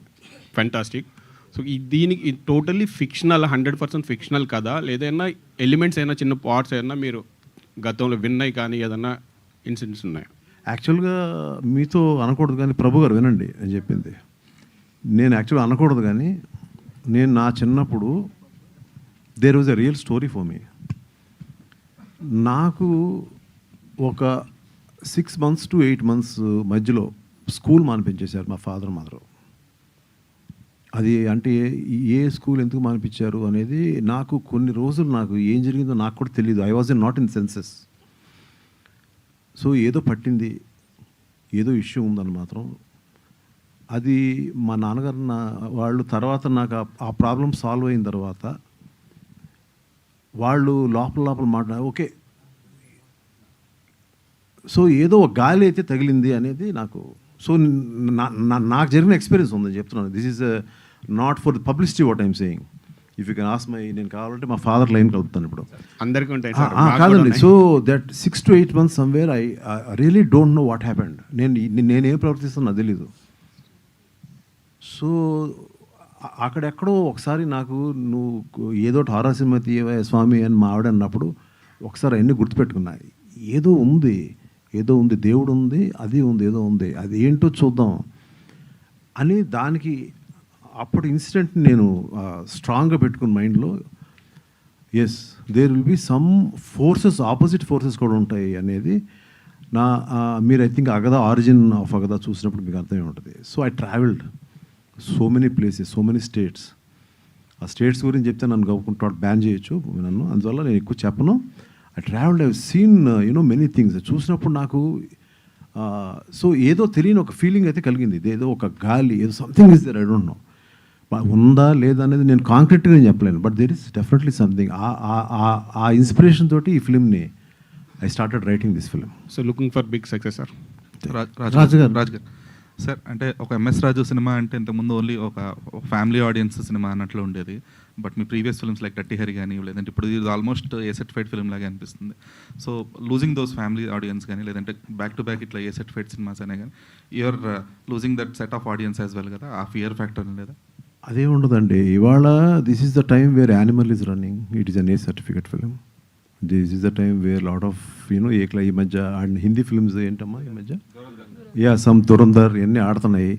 ఫెంటాస్టిక్. సో దీనికి టోటల్లీ ఫిక్షనల్, 100% ఫిక్షనల్ కదా, లేదైనా ఎలిమెంట్స్ అయినా చిన్న పార్ట్స్ అయినా మీరు గతంలో విన్నాయి కానీ ఏదన్నా ఇన్సిడెంట్స్ ఉన్నాయి? యాక్చువల్గా మీతో అనకూడదు కానీ ప్రభు గారు వినండి అని చెప్పింది. నేను యాక్చువల్గా అనకూడదు కానీ నేను నా చిన్నప్పుడు there was a real story for me. నాకు ఒక 6 months to 8 months మధ్యలో స్కూల్ మానిపించేశారు మా ఫాదర్ మదర్. అది అంటే ఏ స్కూల్ ఎందుకు మానిపించారు అనేది నాకు కొన్ని రోజులు నాకు ఏం జరిగిందో నాకు కూడా తెలియదు. I was not in senses. So ఏదో పట్టింది, ఏదో ఇష్యూ ఉందని మాత్రం. అది మా నాన్నగారు వాళ్ళు తర్వాత నాకు ఆ ప్రాబ్లం సాల్వ్ అయిన తర్వాత వాళ్ళు లోపల మాట్లాడారు, ఓకే సో ఏదో ఒక గాలి అయితే తగిలింది అనేది నాకు. సో నాకు జరిగిన ఎక్స్పీరియన్స్ ఉందని చెప్తున్నాను. This is not for publicity what I'm saying. If you can ask my, నేను కావాలంటే మా ఫాదర్ లైన్ కలుపుతాను ఇప్పుడు. అందరికీ ఉంటాయి కాదండి. So that 6 to 8 months somewhere I really don't know what happened. నేనేం ప్రవర్తిస్తాను నాకు తెలీదు. సో అక్కడెక్కడో ఒకసారి నాకు నువ్వు ఏదో హారర్ సినిమా తీయవా స్వామి అని మా ఆవిడ అన్నప్పుడు ఒకసారి అన్నీ గుర్తుపెట్టుకున్నా. ఏదో ఉంది, దేవుడు ఉంది, అది ఉంది, ఏదో ఉంది, అది ఏంటో చూద్దాం అని దానికి అప్పుడు ఇన్సిడెంట్ నేను స్ట్రాంగ్గా పెట్టుకున్న మైండ్లో. Yes, there will be some forces, opposite forces కూడా ఉంటాయి అనేది నా మీరు I think Agadha, origin of Agadha చూసినప్పుడు మీకు అర్థమై ఉంటుంది. So I travelled so many places, so many states. ఆ స్టేట్స్ గురించి చెప్తే నన్ను గవ్వుకుంటాడు, బ్యాన్ చేయొచ్చు నన్ను. అందువల్ల నేను ఎక్కువ చెప్పను. I travelled, I seen many things. చూసినప్పుడు నాకు సో ఏదో తెలియని ఒక ఫీలింగ్ అయితే కలిగింది. ఏదో ఒక గాలి, ఏదో something is there, I don't know ఉందా లేదా అనేది నేను కాంక్రీట్గా నేను చెప్పలేను. But there is definitely something. ఆ ఇన్స్పిరేషన్ తోటి ఈ ఫిల్మ్ని I started writing this film. So looking for big success sir. Raju గారు సార్, అంటే ఒక ఎంఎస్ రాజు సినిమా అంటే ఇంతకుముందు ఓన్లీ ఒక ఫ్యామిలీ ఆడియన్స్ సినిమా అన్నట్లు ఉండేది. But me previous films like dirty Hari కానీ, లేదంటే ఇప్పుడు ఇది ఆల్మోస్ట్ ఏ సర్టిఫైడ్ ఫిల్మ్ లాగా అనిపిస్తుంది. So losing those family audience కానీ, లేదంటే బ్యాక్ టు బ్యాక్ ఇట్లా ఏ సర్టిఫైడ్ సినిమాస్ అనే కానీ, you are losing that set of audience as well కదా. ఆ ఫియర్ ఫ్యాక్టర్ లేదా? అదే ఉండదండి. ఇవాళ this is the time where Animal is running. It is an A certificate film. This is the time where lot of ఏక్లా ఈ మధ్య Hindi films ఏంటమ్మా ఈ మధ్య సమ్ దురంధర్ ఇవన్నీ ఆడుతున్నాయి.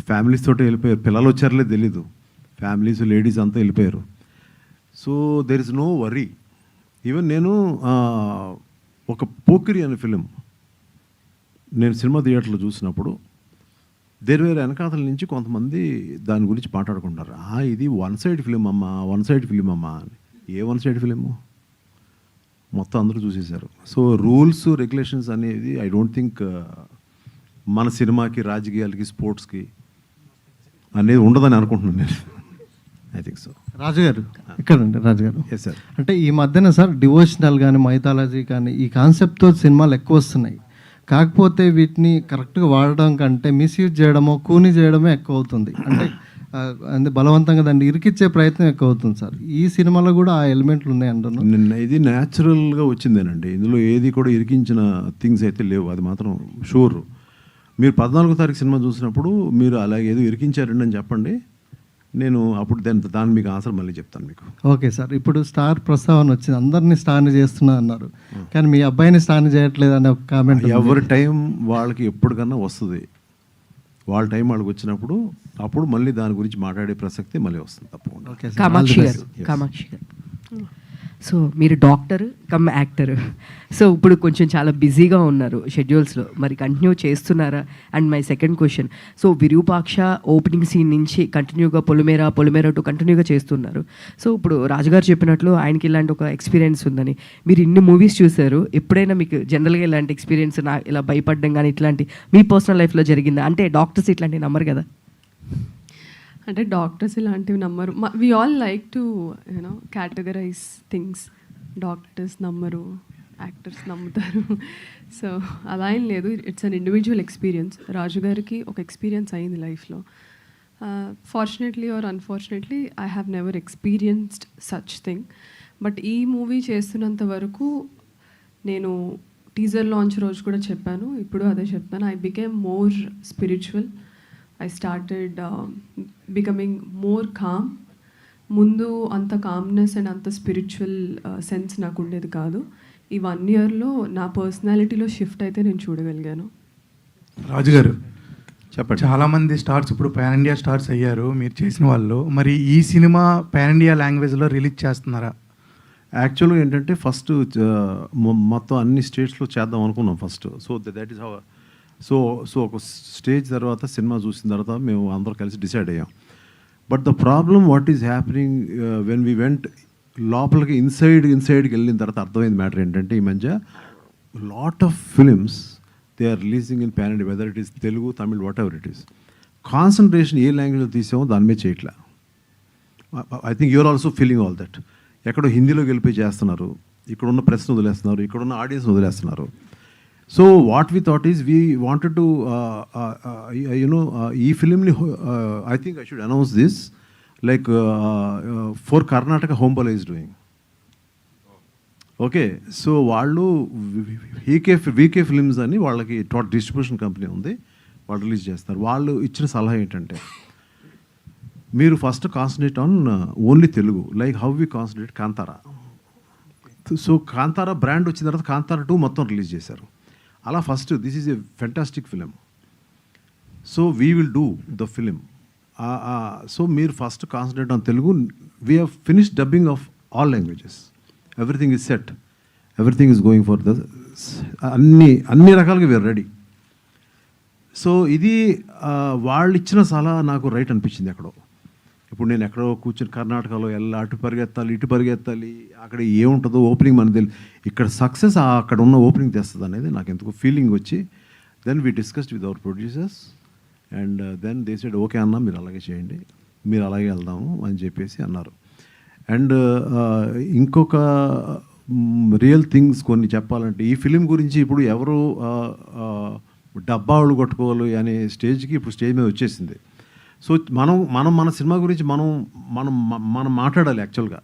ఫ్యామిలీస్ తోటి వెళ్ళిపోయారు. పిల్లలు వచ్చారులే తెలీదు. ఫ్యామిలీస్, లేడీస్ అంతా వెళ్ళిపోయారు. So there is no worry. Even నేను ఒక పోకిరి అనే ఫిలిం నేను సినిమా థియేటర్లో చూసినప్పుడు వేరు వెనకాతల నుంచి కొంతమంది దాని గురించి మాట్లాడుకుంటారు. ఇది వన్ సైడ్ ఫిలిం అమ్మా అని. ఏ వన్ సైడ్ ఫిలిము? మొత్తం అందరూ చూసేశారు. సో రూల్స్, రెగ్యులేషన్స్ అనేది ఐ డోంట్ థింక్ మన సినిమాకి, రాజకీయాలకి, స్పోర్ట్స్కి అనేది ఉండదని అనుకుంటున్నాను నేను. I think so. రాజుగారు ఇక్కడండి. రాజుగారు, ఎస్ సార్. అంటే ఈ మధ్యన సార్ డివోషనల్ కానీ, మైథాలజీ కానీ ఈ కాన్సెప్ట్తో సినిమాలు ఎక్కువ వస్తున్నాయి. కాకపోతే వీటిని కరెక్ట్గా వాడడం కంటే మిస్యూజ్ చేయడమో, కూని చేయడమే ఎక్కువ అవుతుంది. అంటే బలవంతంగా దాన్ని ఇరికిచ్చే ప్రయత్నం ఎక్కువ అవుతుంది సార్. ఈ సినిమాలో కూడా ఆ ఎలిమెంట్లు ఉన్నాయి అంటున్నాను. ఇది న్యాచురల్గా వచ్చిందేనండి. ఇందులో ఏది కూడా ఇరికించిన థింగ్స్ అయితే లేవు, అది మాత్రం షూర్. మీరు 14వ తారీఖు సినిమా చూసినప్పుడు మీరు అలాగే ఏదో ఇరికించారండి అని చెప్పండి, నేను అప్పుడు దాని మీకు ఆన్సర్ మళ్ళీ చెప్తాను మీకు. ఓకే సార్, ఇప్పుడు స్టార్ ప్రస్తావన వచ్చింది, అందరినీ స్టార్ని చేస్తున్నా అన్నారు, కానీ మీ అబ్బాయిని స్టార్ని చేయట్లేదు అనే ఒక కామెంట్. ఎవరి టైం వాళ్ళకి ఎప్పటికన్నా వస్తుంది, వాళ్ళ టైం వాళ్ళకి వచ్చినప్పుడు అప్పుడు మళ్ళీ దాని గురించి మాట్లాడే ప్రసక్తి మళ్ళీ వస్తుంది తప్పకుండా. కామాక్షి గారు, సో మీరు డాక్టర్ కమ్ యాక్టర్, సో ఇప్పుడు కొంచెం చాలా బిజీగా ఉన్నారు షెడ్యూల్స్లో, మరి కంటిన్యూ చేస్తున్నారా? And my second question, so Virupaksha opening scene నుంచి కంటిన్యూగా పొలిమేర టు కంటిన్యూగా చేస్తున్నారు. సో ఇప్పుడు రాజుగారు చెప్పినట్లు ఆయనకి ఇలాంటి ఒక ఎక్స్పీరియన్స్ ఉందని, మీరు ఇన్ని మూవీస్ చూశారు, ఎప్పుడైనా మీకు జనరల్గా ఇలాంటి ఎక్స్పీరియన్స్ ఇలా భయపడడం కానీ ఇట్లాంటి మీ పర్సనల్ లైఫ్లో జరిగిందా? అంటే డాక్టర్స్ ఇట్లాంటివి నమ్మరు కదా. అంటే డాక్టర్స్ ఇలాంటివి నమ్మరు. We all like to you know categorize things. Doctors నమ్మరు, యాక్టర్స్ నమ్ముతారు. సో అలా ఏం లేదు, it's an individual experience. Raju గారికి ఒక ఎక్స్పీరియన్స్ అయింది లైఫ్లో. Fortunately or unfortunately I have never experienced such thing. But ఈ మూవీ చేస్తున్నంత వరకు, నేను టీజర్ లాంచ్ రోజు కూడా చెప్పాను, ఇప్పుడు అదే చెప్తాను, I became more spiritual. I started becoming more calm. ముందు అంత కామ్నెస్ అండ్ అంత స్పిరిచువల్ సెన్స్ నాకు ఉండేది కాదు. ఈ 1 yearలో నా పర్సనాలిటీలో షిఫ్ట్ అయితే నేను చూడగలిగాను. రాజుగారు చెప్పండి. చాలామంది స్టార్స్ ఇప్పుడు పాన్ ఇండియా స్టార్స్ అయ్యారు మీరు చేసిన వాళ్ళు, మరి ఈ సినిమా పాన్ ఇండియా లాంగ్వేజ్లో రిలీజ్ చేస్తున్నారా? యాక్చువల్గా ఏంటంటే ఫస్ట్ మొత్తం అన్ని స్టేట్స్లో చేద్దాం అనుకున్నాం first. So that is how. So ఒక స్టేజ్ తర్వాత సినిమా చూసిన తర్వాత మేము అందరూ కలిసి డిసైడ్ అయ్యాం. But the problem what is happening when we went లోపలికి ఇన్సైడ్కి వెళ్ళిన తర్వాత అర్థమైంది మ్యాటర్ ఏంటంటే, ఈ మధ్య lot of films they are releasing in pan India, whether it is Telugu, Tamil, whatever it is. Concentration ఏ లాంగ్వేజ్లో తీసామో దాని మీద చేయట్లా. I think you're also feeling all that. ఎక్కడో హిందీలోకి వెళ్ళిపోయి చేస్తున్నారు, ఇక్కడున్న ప్రెస్ను వదిలేస్తున్నారు, ఇక్కడున్న ఆడియన్స్ వదిలేస్తున్నారు. So what we thought is we wanted to, ఈ ఫిలింని I think I should announce this, like for Karnataka Homebala is doing. Okay, so వాళ్ళు వీకే ఫిలిమ్స్ అని వాళ్ళకి డిస్ట్రిబ్యూషన్ కంపెనీ ఉంది, వాళ్ళు రిలీజ్ చేస్తారు. వాళ్ళు ఇచ్చిన సలహా ఏంటంటే, మీరు first concentrate on only Telugu, like how we concentrate Kantara. So Kantara brand వచ్చిన తర్వాత కాంతారా 2 మొత్తం రిలీజ్ చేశారు. అలా first this is a fantastic film, so we will do the film. So మీరు first concentrate on Telugu. We have finish dubbing of all languages, everything is set, everything is going for the అన్ని రకాలుగా we are ready. So ఇది వాళ్ళు ఇచ్చిన సలహా నాకు right అనిపించింది ఎక్కడో. ఇప్పుడు నేను ఎక్కడో కూర్చొని కర్ణాటకలో అటు పరిగెత్తాలి, ఇటు పరిగెత్తాలి, అక్కడ ఏముంటుందో ఓపెనింగ్ మనకు తెలియదు. ఇక్కడ సక్సెస్ అక్కడ ఉన్న ఓపెనింగ్ తెస్తుంది అనేది నాకు ఎందుకు ఫీలింగ్ వచ్చి, then we discussed with our producers and then they said okay అన్న, మీరు అలాగే చేయండి, మీరు అలాగే వెళ్దాము అని చెప్పేసి అన్నారు. అండ్ ఇంకొక రియల్ థింగ్స్ కొన్ని చెప్పాలంటే, ఈ ఫిలిం గురించి ఇప్పుడు ఎవరు డబ్బాలు కొట్టుకోవాలి అనే స్టేజ్కి ఇప్పుడు స్టేజ్ మీద వచ్చేసింది. సో మనం మన సినిమా గురించి మనం మాట్లాడాలి యాక్చువల్గా.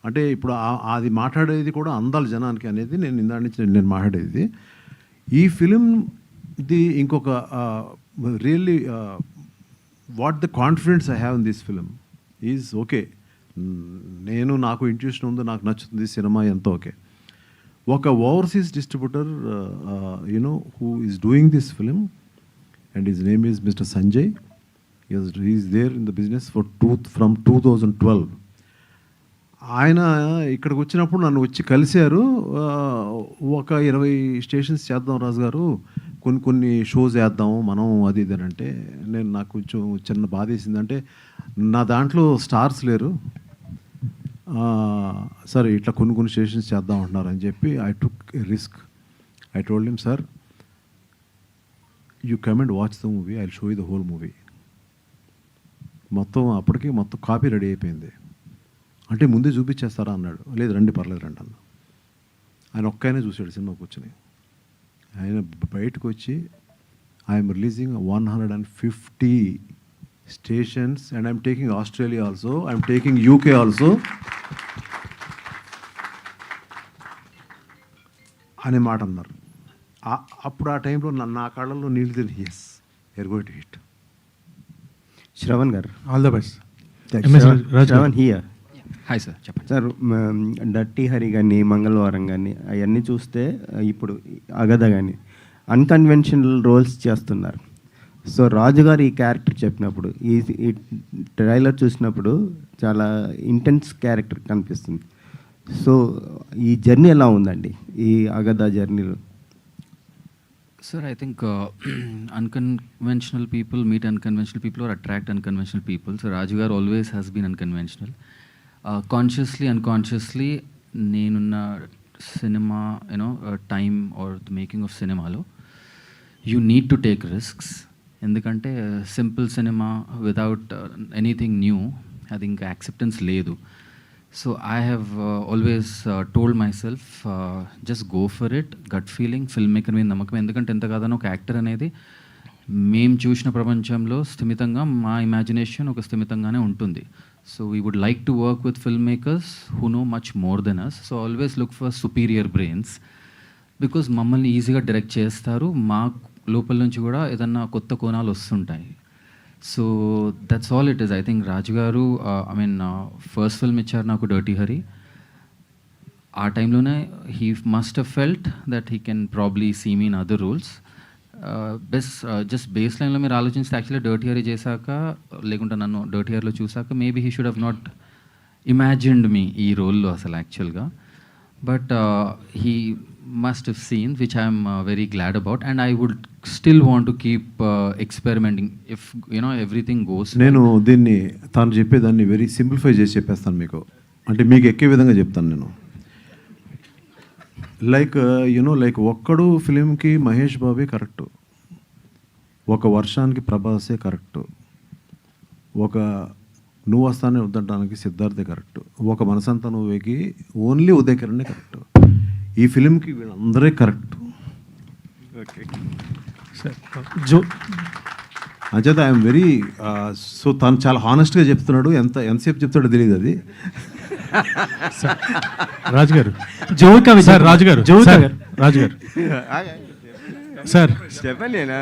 అంటే ఇప్పుడు అది మాట్లాడేది కూడా అందాలి జనానికి అనేది నేను ఇందాక నుంచి నేను మాట్లాడేది. ఈ ఫిలింది ఇంకొక really what the confidence I have in this film is okay, నాకు ఇంట్యూషన్ ఉంది, నాకు నచ్చుతుంది సినిమా, ఎంత ఓకే. ఒక overseas distributor who is doing this film and his name is mister Sanjay. He's there in the business from 2012. ఆయన ఇక్కడికి వచ్చినప్పుడు నన్ను వచ్చి కలిశారు. ఒక 20 స్టేషన్స్ చేద్దాం రాజు గారు, కొన్ని షోస్ వేద్దాము మనం, అది ఇది అంటే నాకు కొంచెం చిన్న బాధ వేసిందంటే, నా దాంట్లో స్టార్స్ లేరు సార్, ఇట్లా కొన్ని స్టేషన్స్ చేద్దాం అంటున్నారు అని చెప్పి I took a risk. I told him, sir you come and watch the movie, I will show you the whole movie. అప్పటికి మొత్తం కాపీ రెడీ అయిపోయింది. అంటే ముందే చూపించేస్తారా అన్నాడు. లేదు రండి, పర్లేదు రండి అన్న. ఆయన ఒక్కనే చూశాడు సినిమా కూర్చొని. ఆయన బయటకు వచ్చి, I'm releasing 150 stations and I'm taking Australia also, I'm taking UK also అనే మాట అన్నారు. అప్పుడు ఆ టైంలో నా కళ్ళల్లో నీళ్ళు తిరిగి, yes you are going to hit. Shravan గారు, all the best. Shravan here. Hi sir, చెప్పండి సార్. డర్టీ హరి కానీ మంగళవారం కానీ అవన్నీ చూస్తే ఇప్పుడు అగద కానీ అన్కన్వెన్షనల్ రోల్స్ చేస్తున్నారు. సో రాజుగారు ఈ క్యారెక్టర్ చెప్పినప్పుడు ఈ ట్రైలర్ చూసినప్పుడు చాలా ఇంటెన్స్ క్యారెక్టర్ కనిపిస్తుంది. సో ఈ జర్నీ ఎలా ఉందండి, ఈ అగద జర్నీలో? Sir, I think unconventional people meet unconventional people or attract unconventional people. So Rajgar always has been unconventional. Consciously, unconsciously, neenunna cinema, time or the making of cinema lo, you need to take risks. Endukante simple cinema without anything new, I think acceptance ledu. So I have always told myself, just go for it, gut feeling, filmmaker మీద నమ్మకం. ఎందుకంటే ఎంత కాదని ఒక actor అనేది మేము చూసిన ప్రపంచంలో స్థిమితంగా మా ఇమాజినేషన్ ఒక స్థిమితంగానే ఉంటుంది. So we would like to work with film makers who know much more than us. So always look for superior brains, because మమ్మల్ని ఈజీగా డైరెక్ట్ చేస్తారు. మా లోపల నుంచి కూడా ఏదన్నా కొత్త కోణాలు వస్తుంటాయి. So that's all it is. I think Raju గారు ఫస్ట్ ఫిల్మ్ ఇచ్చారు నాకు, డర్టీ హరి. ఆ టైంలోనే he must have felt that he can probably see me in other roles. Just base లైన్లో మీరు ఆలోచిస్తే యాక్చువల్లీ డర్టీ హరి చేశాక, లేకుంటే నన్ను డర్టీ హరిలో చూసాక maybe he should have not imagined me ఈ రోల్లో అసలు యాక్చువల్గా. But he must have seen, which I am very glad about, and I would still want to keep experimenting if everything goes well. నేను దీన్ని తాను చెప్పేదాన్ని వెరీ సింప్లిఫై చేసి చెప్పేస్తాను మీకు, అంటే మీకు ఎక్కే విధంగా చెప్తాను నేను. లైక్ ఒక్కడు ఫిలింకి మహేష్ బాబే కరెక్టు, ఒక వర్షానికి ప్రభాసే కరెక్టు, ఒక నువ్వు వస్తానే వద్దడానికి సిద్ధార్థే కరెక్టు, ఒక మనసంతా నువ్వేకి ఓన్లీ ఉదయ్ కిరణే కరెక్టు. ఈ ఫిలింకి వీళ్ళందరే కరెక్ట్. అంచేత ఐఎమ్ వెరీ సో తను చాలా హానెస్ట్గా చెప్తున్నాడు. ఎంతసేపు చెప్తాడో తెలియదు అది. రాజుగారు సార్, రాజుగారు రాజుగారు సార్ చెప్పలేనా?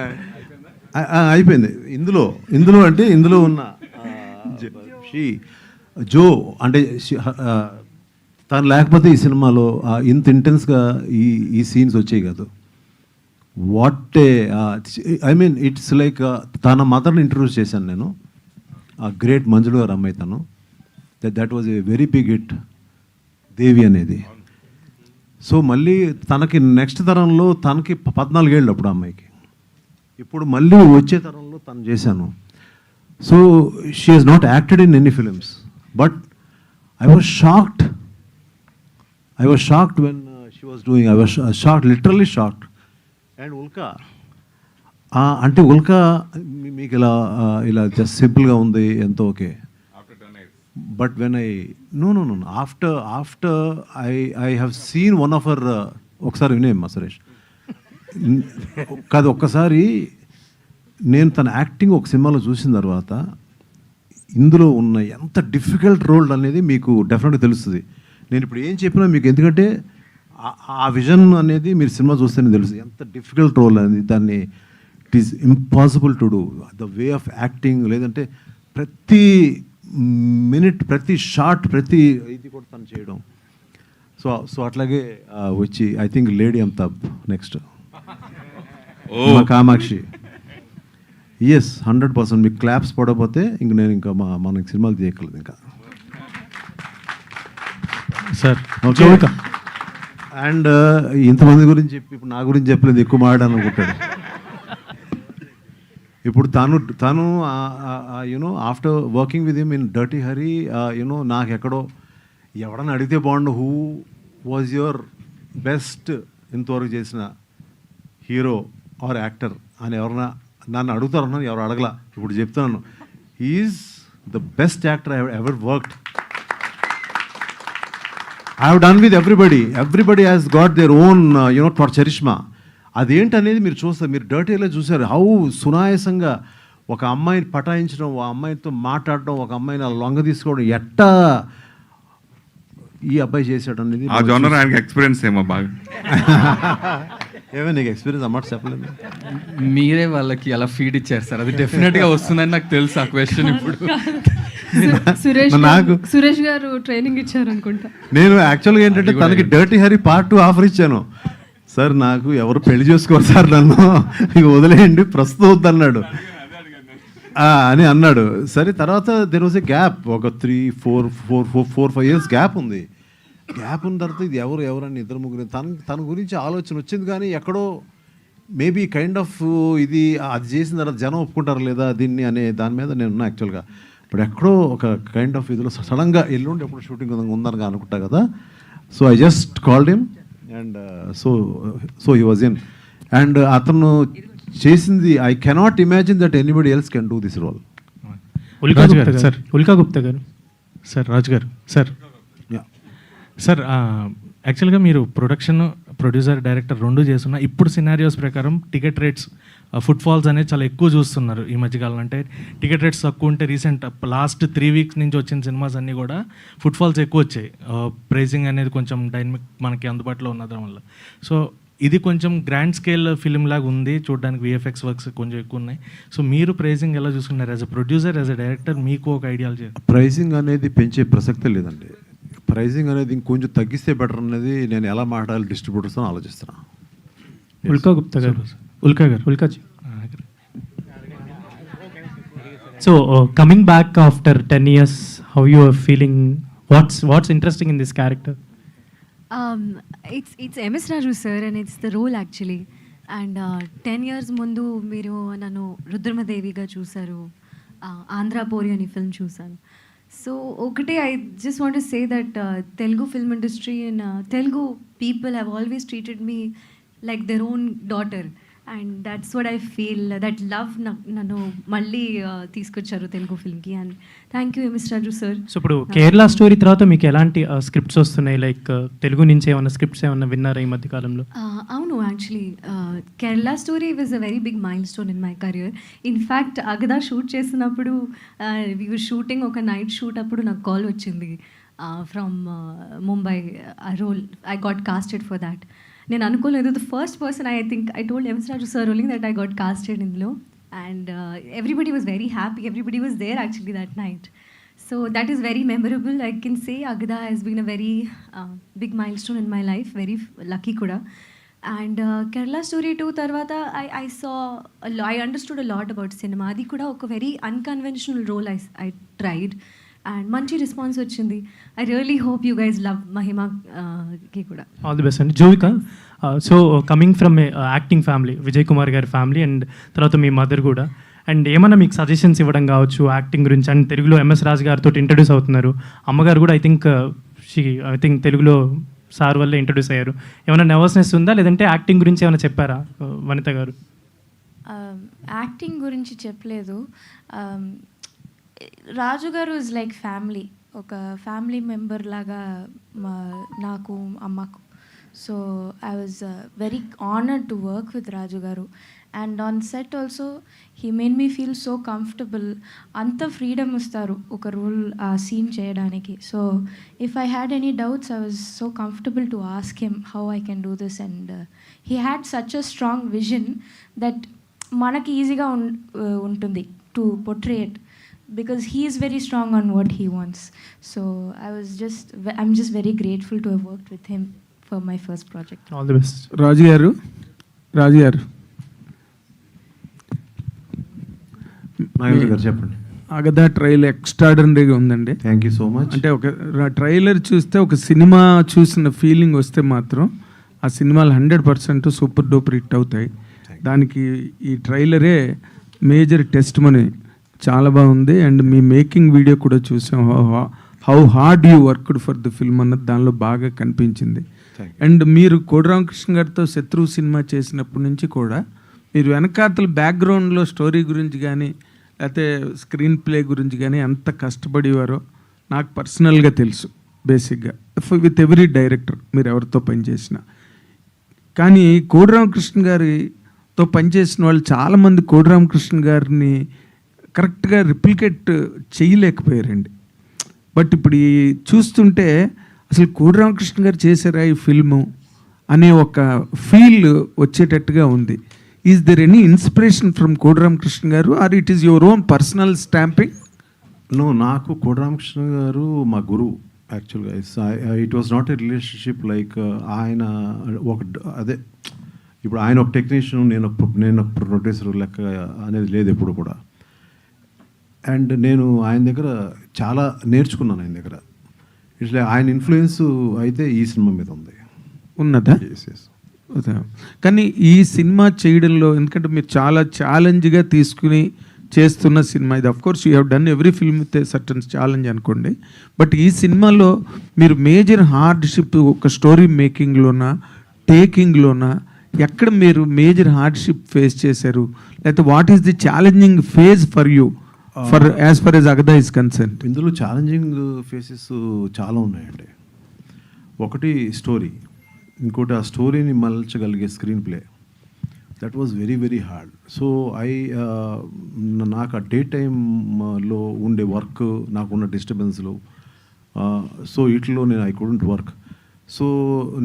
అయిపోయింది. ఇందులో అంటే ఇందులో ఉన్న జో అంటే తను లేకపోతే ఈ సినిమాలో ఇంత ఇంటెన్స్గా ఈ సీన్స్ వచ్చాయి కాదు. What I mean it's like తన మదర్ని ఇంట్రడ్యూస్ చేశాను నేను, ఆ గ్రేట్ మంజులు గారు అమ్మాయి తను. That was a very big hit Devi అనేది. సో మళ్ళీ తనకి నెక్స్ట్ తరంలో తనకి 14 ఏళ్ళు అప్పుడు అమ్మాయికి, ఇప్పుడు మళ్ళీ వచ్చే తరంలో తను చేశాను. So she has not acted in any films, but I was shocked when she was doing. I was shocked, literally shocked. And Ulka అంటే ఉల్కా మీకు ఇలా జస్ట్ సింపుల్గా ఉంది, ఎంతో okay. But when no after I have seen one of her, ఒకసారి వినేమ్మా సురేష్ కాదు, ఒక్కసారి నేను తన యాక్టింగ్ ఒక సినిమాలో చూసిన తర్వాత ఇందులో ఉన్న ఎంత డిఫికల్ట్ రోల్ అనేది మీకు డెఫినెట్గా తెలుస్తుంది. నేను ఇప్పుడు ఏం చెప్పినా మీకు, ఎందుకంటే ఆ విజన్ అనేది మీరు సినిమా చూస్తేనే తెలుసు ఎంత డిఫికల్ట్ రోల్ అనేది. దాన్ని it is impossible to do, the way of acting. లేదంటే ప్రతి మినిట్, ప్రతి షాట్, ప్రతి ఇది కూడా తను చేయడం. సో అట్లాగే వచ్చి I think lady Amitabh next Kamakshi. Yes 100%. మీకు క్లాప్స్ పడకపోతే ఇంక నేను ఇంకా మనకి సినిమాలు తీయగలదు ఇంకా సార్. అండ్ ఇంతమంది గురించి చెప్పి ఇప్పుడు నా గురించి చెప్పలేదు, ఎక్కువ మాట్లాడాను అనుకుంటాడు. ఇప్పుడు తను after working with him in dirty Hari, నాకు ఎక్కడో ఎవడన్నా అడిగితే బాగుండు, హూ వాజ్ యువర్ బెస్ట్ ఇంతవరకు చేసిన హీరో ఆర్ యాక్టర్ అని ఎవరన్నా నన్ను అడుగుతారన్నా, ఎవరు అడగలా. ఇప్పుడు చెప్తున్నాను, he's the best actor I ever worked. I have done with everybody. Everybody has got their own, charisma. అదేంటనేది మీరు చూస్తారు. మీరు డర్టీలో చూసారు హౌ సునాయాసంగా ఒక అమ్మాయిని పటాయించడం, ఆ అమ్మాయితో మాట్లాడడం, ఒక అమ్మాయిని లొంగ తీసుకోవడం ఎట్టా ఈ అబ్బాయి చేశాడు అనేది. ఆ జోనర్ ఆయనకి ఎక్స్పీరియన్స్ ఏమో బాగా. ఏమో నీకు ఎక్స్పీరియన్స్ అన్నమాట చెప్పలేదు. మీరే వాళ్ళకి అలా ఫీడ్ ఇచ్చారు సార్, అది డెఫినెట్గా వస్తుందని నాకు తెలుసు. ఆ క్వశ్చన్ ఇప్పుడు సురేష్ గారు ట్రైనింగ్ ఇచ్చారు అనుకుంటా. నేను యాక్చువల్గా ఏంటంటే తనకి డర్టీ హరి పార్ట్ 2 ఆఫర్ ఇచ్చాను. సార్ నాకు ఎవరు పెళ్లి చేసుకోరు సార్, నన్ను ఇక వదిలేయండి ప్రస్తుతం వద్దన్నాడు అని అన్నాడు. సరే తర్వాత దెర్ వాజ్ ఎ గ్యాప్, ఒక 3-4 years గ్యాప్ ఉంది. గ్యాప్ ఉన్న తర్వాత ఇది ఎవరని 2-3 తన గురించి ఆలోచన వచ్చింది, కానీ ఎక్కడో మేబీ కైండ్ ఆఫ్ ఇది అది చేసిన తర్వాత జనం ఒప్పుకుంటారు లేదా దీన్ని అనే దాని మీద నేను ఉన్నా యాక్చువల్గా. ఇప్పుడు ఎక్కడో ఒక కైండ్ ఆఫ్ ఇదిలో సడన్గా ఎల్లుండి ఎప్పుడు షూటింగ్ ఉందని అనుకుంటా కదా. So I just called him and so he was in. And అతను చేసింది I cannot imagine that anybody else can do this role. Ulka Gupta గారు సార్, రాజు గారు సార్, సార్ యాక్చువల్గా మీరు ప్రొడ్యూసర్ డైరెక్టర్ 2 చేస్తున్నా. ఇప్పుడు సినారియోస్ ప్రకారం టికెట్ రేట్స్ ఫుట్ఫాల్స్ అనేది చాలా ఎక్కువ చూస్తున్నారు ఈ మధ్యకాలం. అంటే టికెట్ రేట్స్ తక్కువ ఉంటే రీసెంట్ లాస్ట్ 3 weeks నుంచి వచ్చిన సినిమాస్ అన్నీ కూడా ఫుట్ఫాల్స్ ఎక్కువ వచ్చాయి. ప్రైసింగ్ అనేది కొంచెం డైనమిక్ మనకి అందుబాటులో ఉన్నదాని వల్ల. సో ఇది కొంచెం గ్రాండ్ స్కేల్ ఫిల్మ్ లాగా ఉంది చూడడానికి, విఎఫ్ఎక్స్ వర్క్స్ కొంచెం ఎక్కువ ఉన్నాయి. సో మీరు ప్రైసింగ్ ఎలా చూసుకున్నారు as a producer, as a director? మీకు ఒక ఐడియాలజీ. ప్రైసింగ్ అనేది పెంచే ప్రసక్తే లేదండి. ప్రైసింగ్ అనేది ఇంకొంచెం తగ్గిస్తే బెటర్ అనేది నేను ఎలా మాట్లాడాలి డిస్ట్రిబ్యూటర్స్ అని ఆలోచిస్తున్నాను. ఉల్కా గుప్తా గారు, ఉల్కాజీ. So coming back after 10 years, how you are feeling? What's interesting in this character? It's MS Raju sir, and it's the role actually. And 10 years ముందు మీరు నన్ను రుద్రమదేవిగా చూసారు, ఆంధ్ర పోరి అని ఫిల్మ్ చూసాను. సో ఒకటే I just want to say that Telugu film industry and Telugu people have always treated me like their own daughter. And that's what I feel, that love నన్ను మళ్ళీ తీసుకొచ్చారు తెలుగు ఫిల్మ్కి. And thank you MS Raju sir. So ఇప్పుడు Kerala story తర్వాత మీకు ఎలాంటి scripts వస్తున్నాయి? లైక్ తెలుగు నుంచి ఏమైనా స్క్రిప్ట్స్ ఏమైనా విన్నారా ఈ మధ్య కాలంలో? అవును, actually Kerala Story was a very big milestone in my career. In fact Agatha shoot చేసినప్పుడు వీ వర్ షూటింగ్, ఒక నైట్ షూట్ అప్పుడు నాకు కాల్ వచ్చింది ఫ్రమ్ ముంబై. ఆ role I got casted for that. నేను అనుకోలేదు. The first person I think I told MS Raju sir only that I got casted ఇందులో. And everybody was very happy, everybody was there actually that night. So that is very memorable. I can say Agatha has been a very big milestone in my life, very lucky కూడా. And Kerala Story 2 తర్వాత I understood a lot about cinema. అది కూడా ఒక very unconventional role I tried and మంచి response వచ్చింది. I really hope you guys love మహిమాకి కూడా. All the best అండి. Jovika, so coming from a acting family, Vijay Kumar గారి ఫ్యామిలీ, అండ్ తర్వాత మీ మదర్ కూడా, అండ్ ఏమన్నా మీకు సజెషన్స్ ఇవ్వడం కావచ్చు యాక్టింగ్ గురించి? అండ్ తెలుగులో ఎంఎస్ రాజు గారితో ఇంట్రడ్యూస్ అవుతున్నారు. అమ్మగారు కూడా ఐ థింక్ తెలుగులో సార్ వల్లే ఇంట్రడ్యూస్ అయ్యారు. ఏమైనా నర్వస్నెస్ ఉందా, లేదంటే యాక్టింగ్ గురించి ఏమైనా చెప్పారా వనిత గారు? యాక్టింగ్ గురించి చెప్పలేదు. రాజు గారు ఇస్ లైక్ ఫ్యామిలీ, ఒక ఫ్యామిలీ మెంబర్ లాగా నాకు, అమ్మకు. So I was very honoured to work with Raju గారు. And on set also he made me feel so comfortable. అంత ఫ్రీడమ్ ఇస్తారు ఒక రోల్, ఆ సీన్ చేయడానికి. So if I had any doubts I was so comfortable to ask him how I can do this. And he had such a strong vision that మనకి ఈజీగా ఉంటుంది to portray it, because he is very strong on what he wants. So I'm just very grateful to have worked with him for my first project. All the best. రాజు గారు చెప్పండి. అగదా trailer ఎక్స్ట్రాడనరీగా ఉందండి. Thank you so much. అంటే ఒక trailer చూస్తే ఒక cinema చూసిన feeling వస్తే మాత్రం ఆ సినిమాలు 100% సూపర్ డూపర్ హిట్ అవుతాయి. దానికి ఈ ట్రైలరే మేజర్ టెస్ట్ మనీ. చాలా బాగుంది. అండ్ మీ మేకింగ్ వీడియో కూడా చూసాం, how hard you worked for the film అన్నది దానిలో బాగా కనిపించింది. అండ్ మీరు కోడిరామకృష్ణ గారితో శత్రువు సినిమా చేసినప్పటి నుంచి కూడా మీరు వెనకాతల బ్యాక్గ్రౌండ్లో స్టోరీ గురించి కానీ లేకపోతే స్క్రీన్ ప్లే గురించి కానీ ఎంత కష్టపడేవారో నాకు పర్సనల్గా తెలుసు బేసిక్గా, విత్ ఎవ్రీ డైరెక్టర్ మీరు ఎవరితో పనిచేసినా. కానీ కోడిరామకృష్ణ గారితో పనిచేసిన వాళ్ళు చాలామంది కోడిరామకృష్ణ గారిని కరెక్ట్గా రిప్లికేట్ చేయలేకపోయారండి. బట్ ఇప్పుడు చూస్తుంటే అసలు కోడిరామకృష్ణ గారు చేశారా ఈ ఫిల్ము అనే ఒక ఫీల్ వచ్చేటట్టుగా ఉంది. Is there any inspiration from Kodi Ramakrishna గారు, are it is your own personal stamping? నాకు కోడి రామకృష్ణ గారు మా గురువు యాక్చువల్గా. It was not a relationship like ఆయన ఒక అదే ఇప్పుడు ఆయన ఒక టెక్నీషియన్, నేను ఒక ప్రొడ్యూసర్ లెక్క అనేది లేదు ఎప్పుడు కూడా. అండ్ నేను ఆయన దగ్గర చాలా నేర్చుకున్నాను ఆయన దగ్గర. ఇట్లా ఆయన ఇన్ఫ్లుయెన్స్ అయితే ఈ సినిమా మీద ఉంది. ఉన్నదా? కానీ ఈ సినిమా చేయడంలో, ఎందుకంటే మీరు చాలా ఛాలెంజ్గా తీసుకుని చేస్తున్న సినిమా ఇది. Of course you have done every film with a certain challenge అనుకోండి. బట్ ఈ సినిమాలో మీరు మేజర్ హార్డ్షిప్ ఒక స్టోరీ మేకింగ్లోనా, టేకింగ్లోనా, ఎక్కడ మీరు మేజర్ హార్డ్షిప్ ఫేస్ చేశారు? లేకపోతే what is the challenging phase for you for as far as Agatha is concern? ఇందులో ఛాలెంజింగ్ ఫేసెస్ చాలా ఉన్నాయండి. ఒకటి స్టోరీ, ఇంకోటి ఆ స్టోరీని మలచగలిగే screenplay. That was very very hard. So నాకు ఆ డే టైంలో ఉండే వర్క్, నాకున్న డిస్టర్బెన్స్లు, సో వీటిలో నేను ఐ కుడెంట్ వర్క్. సో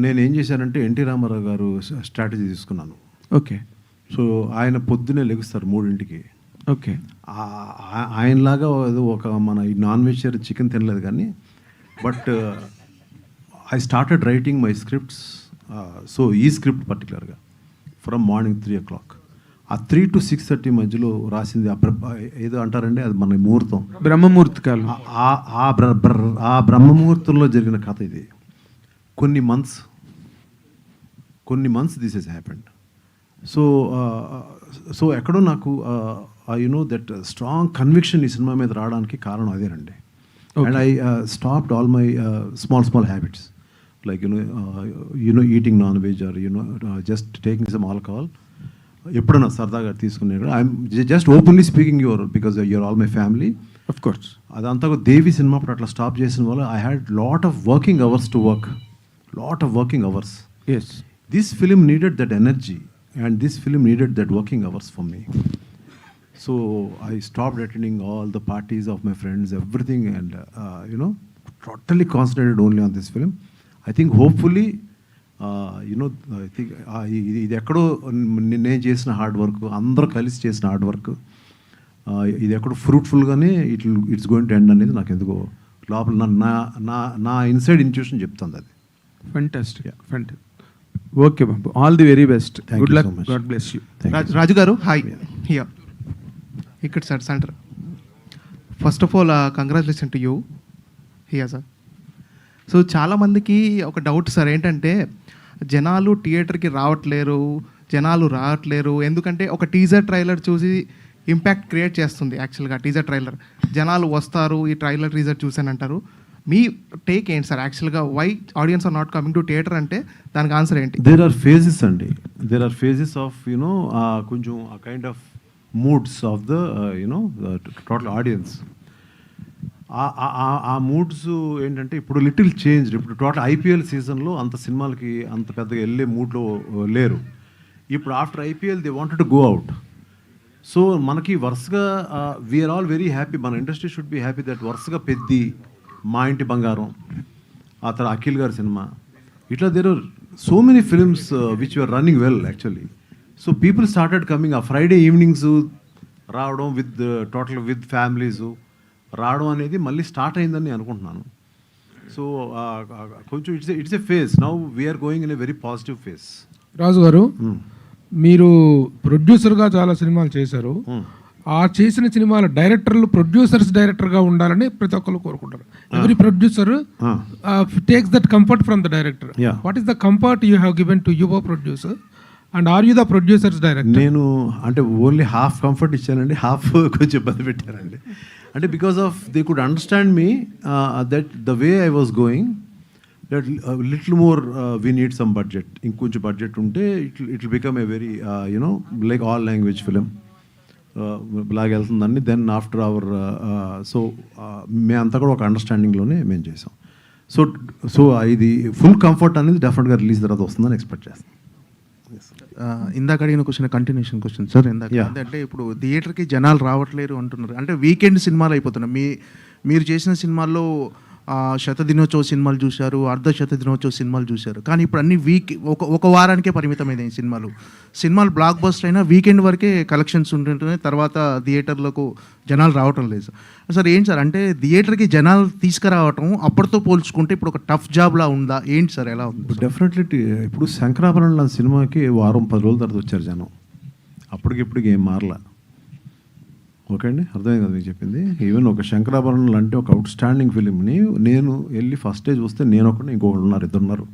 నేను ఏం చేశానంటే ఎన్టీ రామారావు గారు స్ట్రాటజీ తీసుకున్నాను. ఓకే. సో ఆయన పొద్దునే లెగుస్తారు 3ంటికి. ఓకే. ఆయనలాగా ఒక మన ఈ నాన్ వెజిటేరియన్ చికెన్ తినలేదు కానీ, but I started writing my scripts. So ఈ స్క్రిప్ట్ పర్టికులర్గా ఫ్రమ్ మార్నింగ్ 3 o'clock, ఆ 3 to 6:30 మధ్యలో రాసింది. ఏదో అంటారండి, అది మన ముహూర్తం, బ్రహ్మముహూర్త కాలం. ఆ బ్రహ్మముహూర్తంలో జరిగిన కథ ఇది. కొన్ని months this has happened. So ఎక్కడో నాకు దట్ స్ట్రాంగ్ కన్విక్షన్ ఈ సినిమా మీద రావడానికి కారణం అదేనండి. And I stopped all my small habits like eating non veg or just taking some alcohol. ఎప్పుడన్నా సరదాగా తీసుకునేది. I'm just openly speaking because you're all my family. Of course. అదంతా Devi cinema అప్పుడు అట్లా స్టాప్ చేసిన వల్ల I had lot of working hours to work. Yes. This film needed that energy and this film needed that working hours for me. So I stopped attending all the parties of my friends, everything, and totally concentrated only on this film. I think hopefully I think ఇది ఎక్కడో నేను చేసిన hard work, అందరూ కలిసి చేసిన hard work, ఇది ఎక్కడో ఫ్రూట్ఫుల్గానే it's going to end అనేది నాకు ఎందుకో లోపల నా ఇన్సైడ్ ఇంట్యూషన్ చెప్తుంది అది. Fantastic. ఓకే బాబు, all the very best. Good luck. God bless you. Raju గారు, హాయ్. హియర్ ఇక్కడ sir centre. First of all congratulation to you here sir. So చాలామందికి ఒక డౌట్ సార్ ఏంటంటే, జనాలు థియేటర్కి రావట్లేరు ఎందుకంటే ఒక టీజర్ ట్రైలర్ చూసి ఇంపాక్ట్ క్రియేట్ చేస్తుంది. యాక్చువల్గా టీజర్ ట్రైలర్ జనాలు వస్తారు, ఈ ట్రైలర్ టీజర్ చూసానంటారు. మీ టేక్ ఏంటి సార్? యాక్చువల్గా why audience are not coming to theatre అంటే దానికి ఆన్సర్ ఏంటి? దేర్ ఆర్ ఫేజెస్ అండి. దేర్ ఆర్ ఫేజెస్ ఆఫ్ కొంచెం ఆ kind of moods of the total audience. ఆ మూడ్స్ ఏంటంటే ఇప్పుడు లిటిల్ చేంజ్. ఇప్పుడు టోటల్ IPL సీజన్లో అంత సినిమాలకి అంత పెద్దగా వెళ్ళే మూడ్లో లేరు. ఇప్పుడు after IPL they wanted to go out. So మనకి వరుసగా వీఆర్ ఆల్ వెరీ హ్యాపీ. మన industry should be happy that వరుసగా పెద్ది, మా ఇంటి బంగారం, ఆ తర్వాత అఖిల్ గారి సినిమా, ఇట్లా there are so many films which are running well actually. So people started coming. ఆ ఫ్రైడే ఈవినింగ్స్ రావడం విత్ ఫ్యామిలీస్ రావడం అనేది మళ్ళీ స్టార్ట్ అయిందని నేను అనుకుంటున్నాను. సో కొంచెం it's a phase. Now we are going in a very positive phase. Raju గారు, మీరు ప్రొడ్యూసర్గా చాలా సినిమాలు చేశారు. ఆ చేసిన సినిమాల డైరెక్టర్లు డైరెక్టర్గా ఉండాలని ప్రతి ఒక్కరు కోరుకుంటారు. Every producer takes that comfort from the director. What is the comfort you have given to your producer and are you the producers director? నేను అంటే ఓన్లీ హాఫ్ కంఫర్ట్ ఇచ్చానండి, హాఫ్ కొంచెం ఇబ్బంది పెట్టానండి. అంటే because of they could understand me that the way I was going, that little more we need some budget. ఇంకొంచెం budget ఉంటే it will become a very like all language film లాగా వెళ్తుందండి. Then after our మేమంతా కూడా ఒక అండర్స్టాండింగ్లోనే మేము చేసాం. So ఇది ఫుల్ కంఫర్ట్ అనేది డెఫినెట్గా రిలీజ్ తర్వాత వస్తుందని ఎక్స్పెక్ట్ చేస్తాం. ఇందాక అడిగిన క్వశ్చన్ కంటిన్యూషన్ క్వశ్చన్ సార్. అంటే ఇప్పుడు థియేటర్కి జనాలు రావట్లేరు అంటున్నారు, అంటే వీకెండ్ సినిమాలు అయిపోతున్నాయి. మీరు చేసిన సినిమాల్లో శతదినోత్సవ సినిమాలు చూశారు, అర్ధ శతదినోత్సవ సినిమాలు చూశారు. కానీ ఇప్పుడు అన్ని ఒక వారానికే పరిమితమైనవి సినిమాలు బ్లాక్ బస్టర్ అయినా వీకెండ్ వరకే కలెక్షన్స్ ఉంటుంటున్నాయి. తర్వాత థియేటర్లకు జనాలు రావటం లేదు సార్. ఏంటి సార్ అంటే థియేటర్కి జనాలు తీసుకురావటం అప్పటితో పోల్చుకుంటే ఇప్పుడు ఒక టఫ్ జాబ్లా ఉందా ఏంటి సార్, ఎలా ఉంది? డెఫినెట్లీ ఇప్పుడు శంకరాభరణం లాంటి సినిమాకి వారం 10 రోజుల తర్వాత వచ్చారు జనం. అప్పటికిప్పటికి ఏం మారలా. ఓకే అండి, అర్థమైంది కదా మీకు చెప్పింది. ఈవెన్ ఒక శంకరాభరణం లాంటి ఒక అవుట్ స్టాండింగ్ ఫిలింని నేను వెళ్ళి ఫస్ట్ డే చూస్తే నేను ఒకటి ఇంకొకరు ఉన్నారు, 2 ఉన్నారు.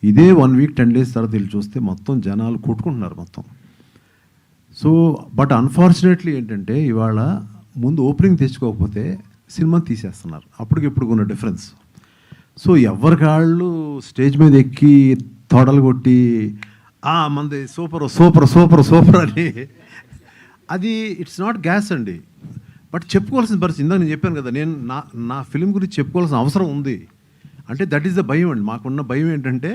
ఇదే 1 వీక్ 10 డేస్ తర్వాత వెళ్ళి చూస్తే మొత్తం జనాలు కొట్టుకుంటున్నారు మొత్తం. సో బట్ అన్ఫార్చునేట్లీ ఏంటంటే ఇవాళ ముందు ఓపెనింగ్ తెచ్చుకోకపోతే సినిమా తీసేస్తున్నారు. అప్పటికిప్పుడు ఉన్న డిఫరెన్స్. సో ఎవరికాళ్ళు స్టేజ్ మీద ఎక్కి తోడలు కొట్టి మంది సూపర్ సూపర్ సూపర్ సూపర్ అని, అది ఇట్స్ నాట్ గ్యాస్ అండి. బట్ చెప్పుకోవాల్సిన పరిస్థితి. ఇందాక నేను చెప్పాను కదా, నేను నా ఫిలిం గురించి చెప్పుకోవాల్సిన అవసరం ఉంది. అంటే దట్ ఈస్ ద భయం అండి. మాకున్న భయం ఏంటంటే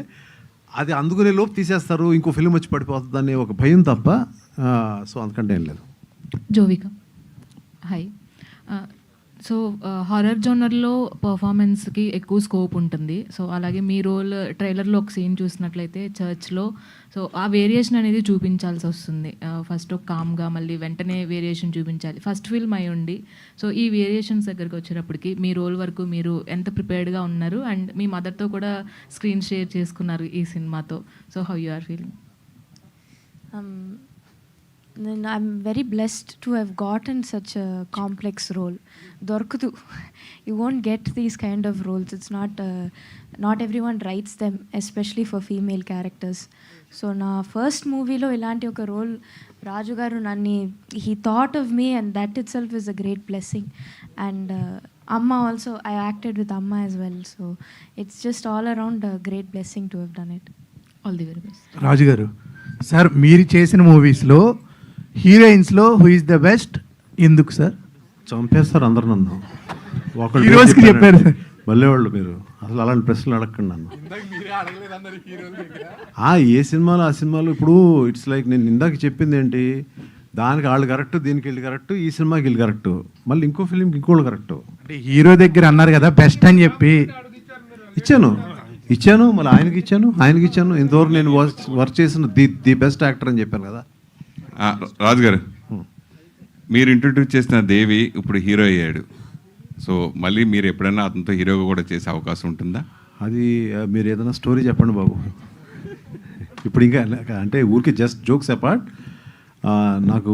అది అందుకునే లోపు తీసేస్తారు, ఇంకో ఫిలిం వచ్చి పడిపోతుంది అనే ఒక భయం తప్ప. సో అందుకంటే ఏం లేదు. జోవిక హాయ్. సో హారర్ జోనర్లో పర్ఫార్మెన్స్కి ఎక్కువ స్కోప్ ఉంటుంది. సో అలాగే మీ రోల్ ట్రైలర్లో ఒక సీన్ చూసినట్లయితే చర్చ్లో, సో ఆ వేరియేషన్ అనేది చూపించాల్సి వస్తుంది. ఫస్ట్ ఒక కామ్గా మళ్ళీ వెంటనే వేరియేషన్ చూపించాలి. ఫస్ట్ ఫిల్మ్ అయి ఉండి సో ఈ వేరియేషన్స్ దగ్గరికి వచ్చేటప్పటికి మీ రోల్ వరకు మీరు ఎంత ప్రిపేర్డ్గా ఉన్నారు? అండ్ మీ మదర్తో కూడా స్క్రీన్ షేర్ చేసుకున్నారు ఈ సినిమాతో. So how you are feeling? I'm very blessed to have gotten such a complex role. Dorkudu, you won't get these kind of roles. It's not everyone writes them, especially for female characters. So na first movie lo ilanti oka role Raju garu nanni, he thought of me, and that itself is a great blessing. And Amma also, I acted with Amma as well. So it's just all around a great blessing to have done it. All the very best. రాజు గారు sir, మీరు చేసిన మూవీస్లో హీరోయిన్స్లో who is the best, ఎందుకు sir? చంపేస్తారు అందరు నన్ను. ఈ రోజుకి చెప్పారు సార్. మళ్ళీ వాళ్ళు మీరు అసలు అలాంటి ప్రశ్నలు అడగండి నన్ను. ఏ సినిమాలు ఆ సినిమాలు ఇప్పుడు ఇట్స్ లైక్ నేను ఇందాక చెప్పింది ఏంటి, దానికి వాళ్ళు కరెక్ట్, దీనికి వెళ్ళి కరెక్ట్, ఈ సినిమాకి వెళ్ళి కరెక్ట్, మళ్ళీ ఇంకో ఫిలింకి ఇంకోళ్ళు కరెక్ట్. అంటే హీరో దగ్గర అన్నారు కదా బెస్ట్ అని చెప్పి ఇచ్చాను, మళ్ళీ ఆయనకి ఇచ్చాను. ఇంతవరకు నేను వర్క్ చేసిన ది బెస్ట్ యాక్టర్ అని చెప్పాను కదా. రాజు గారు, మీరు ఇంట్రొడ్యూస్ చేసిన దేవి ఇప్పుడు హీరో అయ్యాడు. సో మళ్ళీ మీరు ఎప్పుడైనా అతనితో హీరోగా కూడా చేసే అవకాశం ఉంటుందా? అది మీరు ఏదైనా స్టోరీ చెప్పండి బాబు. ఇప్పుడు ఇంకా అంటే ఊరికి జస్ట్ జోక్స్ అపార్ట్, నాకు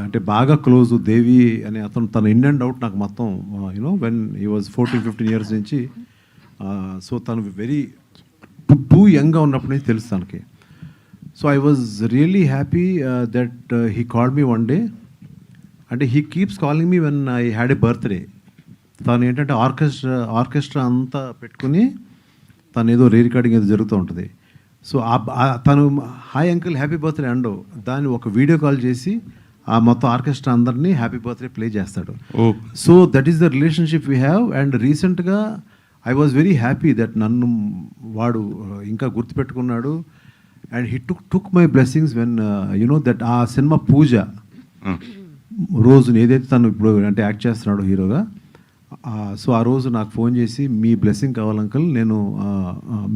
అంటే బాగా క్లోజ్ దేవి అనే అతను, తన ఇన్ అండ్ అవుట్ నాకు మొత్తం you know when he was 14-15 years నుంచి. సో తను వెరీ టూ యంగ్గా ఉన్నప్పటి నుంచి తెలుసు తనకి. So I was really happy that he called me one day. అంటే he keeps calling me when I had a birthday. తను ఏంటంటే ఆర్కెస్ట్రా అంతా పెట్టుకుని తను ఏదో రికార్డింగ్ ఏదో జరుగుతూ ఉంటుంది. సో తను హాయ్ అంకుల్ హ్యాపీ బర్త్డే అండో దాన్ని ఒక వీడియో కాల్ చేసి ఆ మొత్తం ఆర్కెస్ట్రా అందరినీ హ్యాపీ బర్త్డే ప్లే చేస్తాడు. So that is the relationship we have. And రీసెంట్గా I was very happy that నన్ను వాడు ఇంకా గుర్తుపెట్టుకున్నాడు. And he took my blessings when you know that ఆ సినిమా పూజ రోజుని ఏదైతే తను ఇప్పుడు అంటే యాక్ట్ చేస్తున్నాడు హీరోగా, సో ఆ రోజు నాకు ఫోన్ చేసి మీ బ్లెస్సింగ్ కావాలి అంకుల్, నేను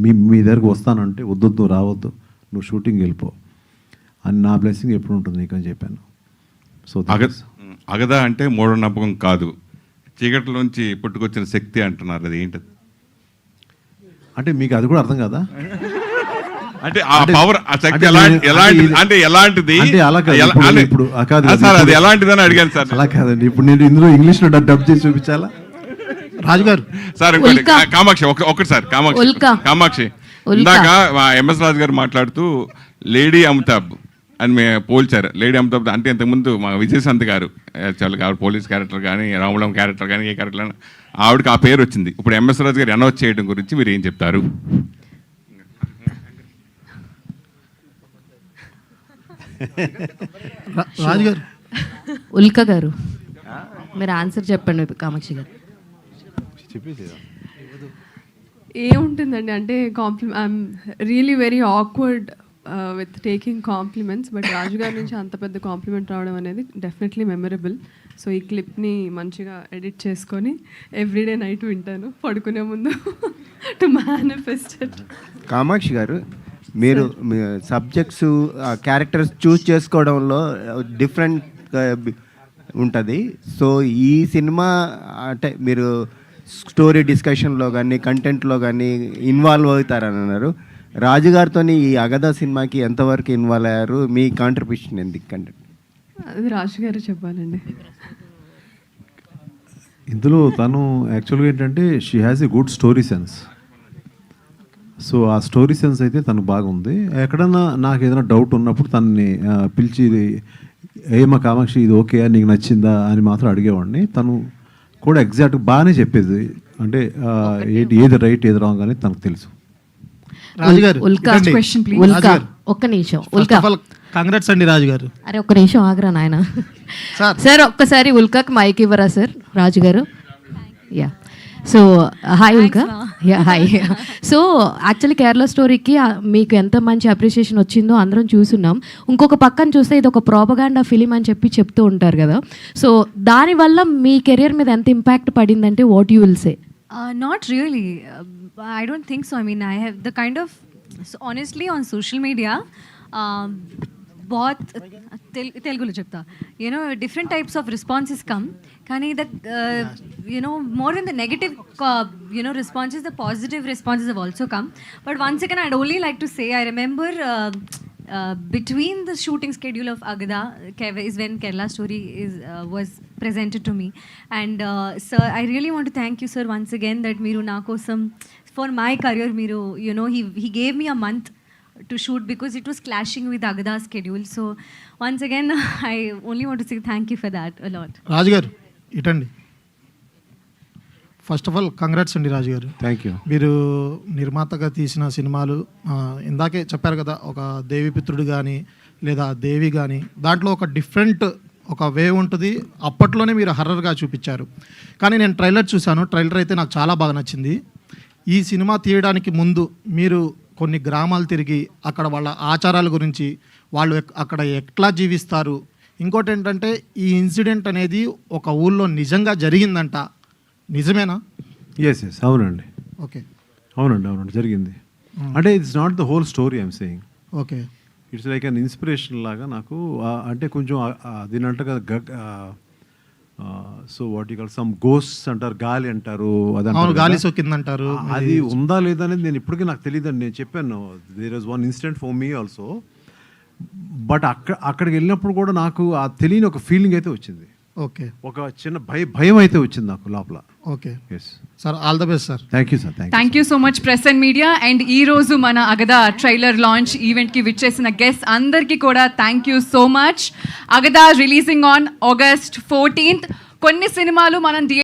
మీ దగ్గరకు వస్తానంటే వద్దొద్దు రావద్దు, నువ్వు షూటింగ్ వెళ్ళిపో అని, నా బ్లెస్సింగ్ ఎప్పుడు ఉంటుంది నీకు అని చెప్పాను. సో అగదా అంటే మూఢనమ్మకం కాదు, చీకటిలోంచి పుట్టుకొచ్చిన శక్తి అంటున్నారు. అది ఏంటది? అంటే మీకు అది కూడా అర్థం కదా? అంటే ఆ పవర్, ఆ శక్తి అంటే ఎలాంటిది? ఇప్పుడు అది ఎలాంటిదని అడిగాను సార్. అలా కాదండి, ఇప్పుడు నేను ఇందులో ఇంగ్లీష్లో డబ్ చేసి చూపించాలా? రాజుగారు సార్ కామాక్షి ఒకటి సార్, కామాక్షి ఇందాక ఎంఎస్ రాజు గారు మాట్లాడుతూ లేడీ అమితాబ్ అని మేము పోల్చారు. లేడీ అమితాబ్ అంటే ఇంతకుముందు మా విజయశాంతి గారు చాలా పోలీస్ క్యారెక్టర్ కానీ రాములం క్యారెక్టర్ కానీ ఏ క్యారెక్టర్ ఆవిడకి ఆ పేరు వచ్చింది. ఇప్పుడు ఎంఎస్ రాజు గారు అనౌన్స్ చేయడం గురించి మీరు ఏం చెప్తారు? రాజుగారు ఉల్కా గారు మీరు ఆన్సర్ చెప్పండి. కామాక్షి గారు ఏముంటుందండి అంటే I'm really very awkward with taking compliments, but Raju గారి నుంచి అంత పెద్ద కాంప్లిమెంట్ రావడం అనేది డెఫినెట్లీ మెమరబుల్. సో ఈ క్లిప్ని మంచిగా ఎడిట్ చేసుకొని ఎవ్రీడే నైట్ వింటాను పడుకునే ముందు టు మేనిఫెస్ట్ ఇట్. కామాక్షి గారు, మీరు సబ్జెక్ట్స్ క్యారెక్టర్స్ చూస్ చేసుకోవడంలో డిఫరెంట్ ఉంటుంది. సో ఈ సినిమా అంటే మీరు స్టోరీ డిస్కషన్లో కానీ కంటెంట్లో కానీ ఇన్వాల్వ్ అవుతారని అన్నారు. రాజుగారితో ఈ అగదా సినిమాకి ఎంతవరకు ఇన్వాల్వ్ అయ్యారు? మీ కాంట్రిబ్యూషన్ ఎందుకు కంటెంట్? అది రాజు గారు చెప్పాలండి. ఇందులో తను యాక్చువల్గా ఏంటంటే she has a good story sense. So ఆ స్టోరీ సెన్స్ అయితే తనకు బాగుంది. ఎక్కడన్నా నాకు ఏదైనా డౌట్ ఉన్నప్పుడు తనని పిలిచి ఏమా కామాక్షి ఇది ఓకే నీకు నచ్చిందా అని మాత్రం అడిగేవాడిని. తను కూడా ఎగ్జాక్ట్ బాగానే చెప్పేది. అంటే ఏది రైట్ ఏది రాంగ్ అనేది తనకు తెలుసు. రాజుగారు ఒక్క నిమిషం. కంగ్రాట్స్ అండి రాజుగారు. అరే ఒక్క నిమిషం ఆగరా నాయన. సార్ ఒక్కసారి ఉల్కాకి మైక్ ఇవ్వరా sir? Raju garu. Yeah, so hi Ulka. Yeah hi. So actually Kerala స్టోరీకి మీకు ఎంత మంచి అప్రిషియేషన్ వచ్చిందో అందరం చూస్తున్నాం. ఇంకొక పక్కన చూస్తే ఇది ఒక ప్రోపగాండా ఫిలిం అని చెప్తూ ఉంటారు కదా. సో దానివల్ల మీ కెరియర్ మీద ఎంత ఇంపాక్ట్ పడిందంటే what you will say? Not really. I don't think so. I mean, I have the kind of, so honestly, on social media, बहुत तेलुगुलो చెప్తా, you know, different types of responses come. కానీ the you know, more than the negative you know responses, the positive responses have also come. But once again, I'd only like to say, I remember between the shooting schedule of Agada is when Kerala Story was presented to me. And sir, I really want to thank you, sir, once again, that Miru na kosam for my career, Miru, you know, he gave me a month to shoot because it was clashing with Agada's schedule. So once again, I only want to say thank you for that a lot. రాజు గారు ఇటండి. First of all congrats అండి రాజు గారు. Thank you. మీరు నిర్మాతగా తీసిన సినిమాలు ఇందాకే చెప్పారు కదా, ఒక దేవిపుత్రుడు కానీ లేదా దేవి కానీ, దాంట్లో ఒక డిఫరెంట్ ఒక వే ఉంటుంది. అప్పట్లోనే మీరు హర్రర్గా చూపించారు. కానీ నేను ట్రైలర్ చూశాను. ట్రైలర్ అయితే నాకు చాలా బాగా నచ్చింది. ఈ సినిమా తీయడానికి ముందు మీరు కొన్ని గ్రామాలు తిరిగి అక్కడ వాళ్ళ ఆచారాల గురించి, వాళ్ళు అక్కడ ఎట్లా జీవిస్తారు, ఇంకోటి ఏంటంటే ఈ ఇన్సిడెంట్ అనేది ఒక ఊళ్ళో నిజంగా జరిగిందంట, నిజమేనా? ఎస్ అవునండి. ఓకే, అవునండి జరిగింది. అంటే it's not the whole story I'm saying. Okay, it's like an inspiration లాగా నాకు. అంటే కొంచెం దీని అంటగా so what you call some ghosts అంటారు, గాలి అంటారు, గాలి సోకిందంటారు. అది ఉందా లేదా అనేది నేను ఇప్పటికీ నాకు తెలియదండి. నేను చెప్పాను there was one incident for me also. But అక్కడికి వెళ్ళినప్పుడు కూడా నాకు ఆ తెలియని ఒక ఫీలింగ్ అయితే వచ్చింది. ఓకే, ఒక చిన్న భయం అయితే వచ్చింది నాకు లోపల. Okay, yes sir, all the best sir. Thank you sir. Thank you so much press and media. And ఈ రోజు మన అగదా ట్రైలర్ లాంచ్ ఈవెంట్కి విచ్చేసిన గెస్ట్ అందరికీ కూడా thank you so much. Agatha releasing on August 14th. కొన్ని సినిమాలు మనం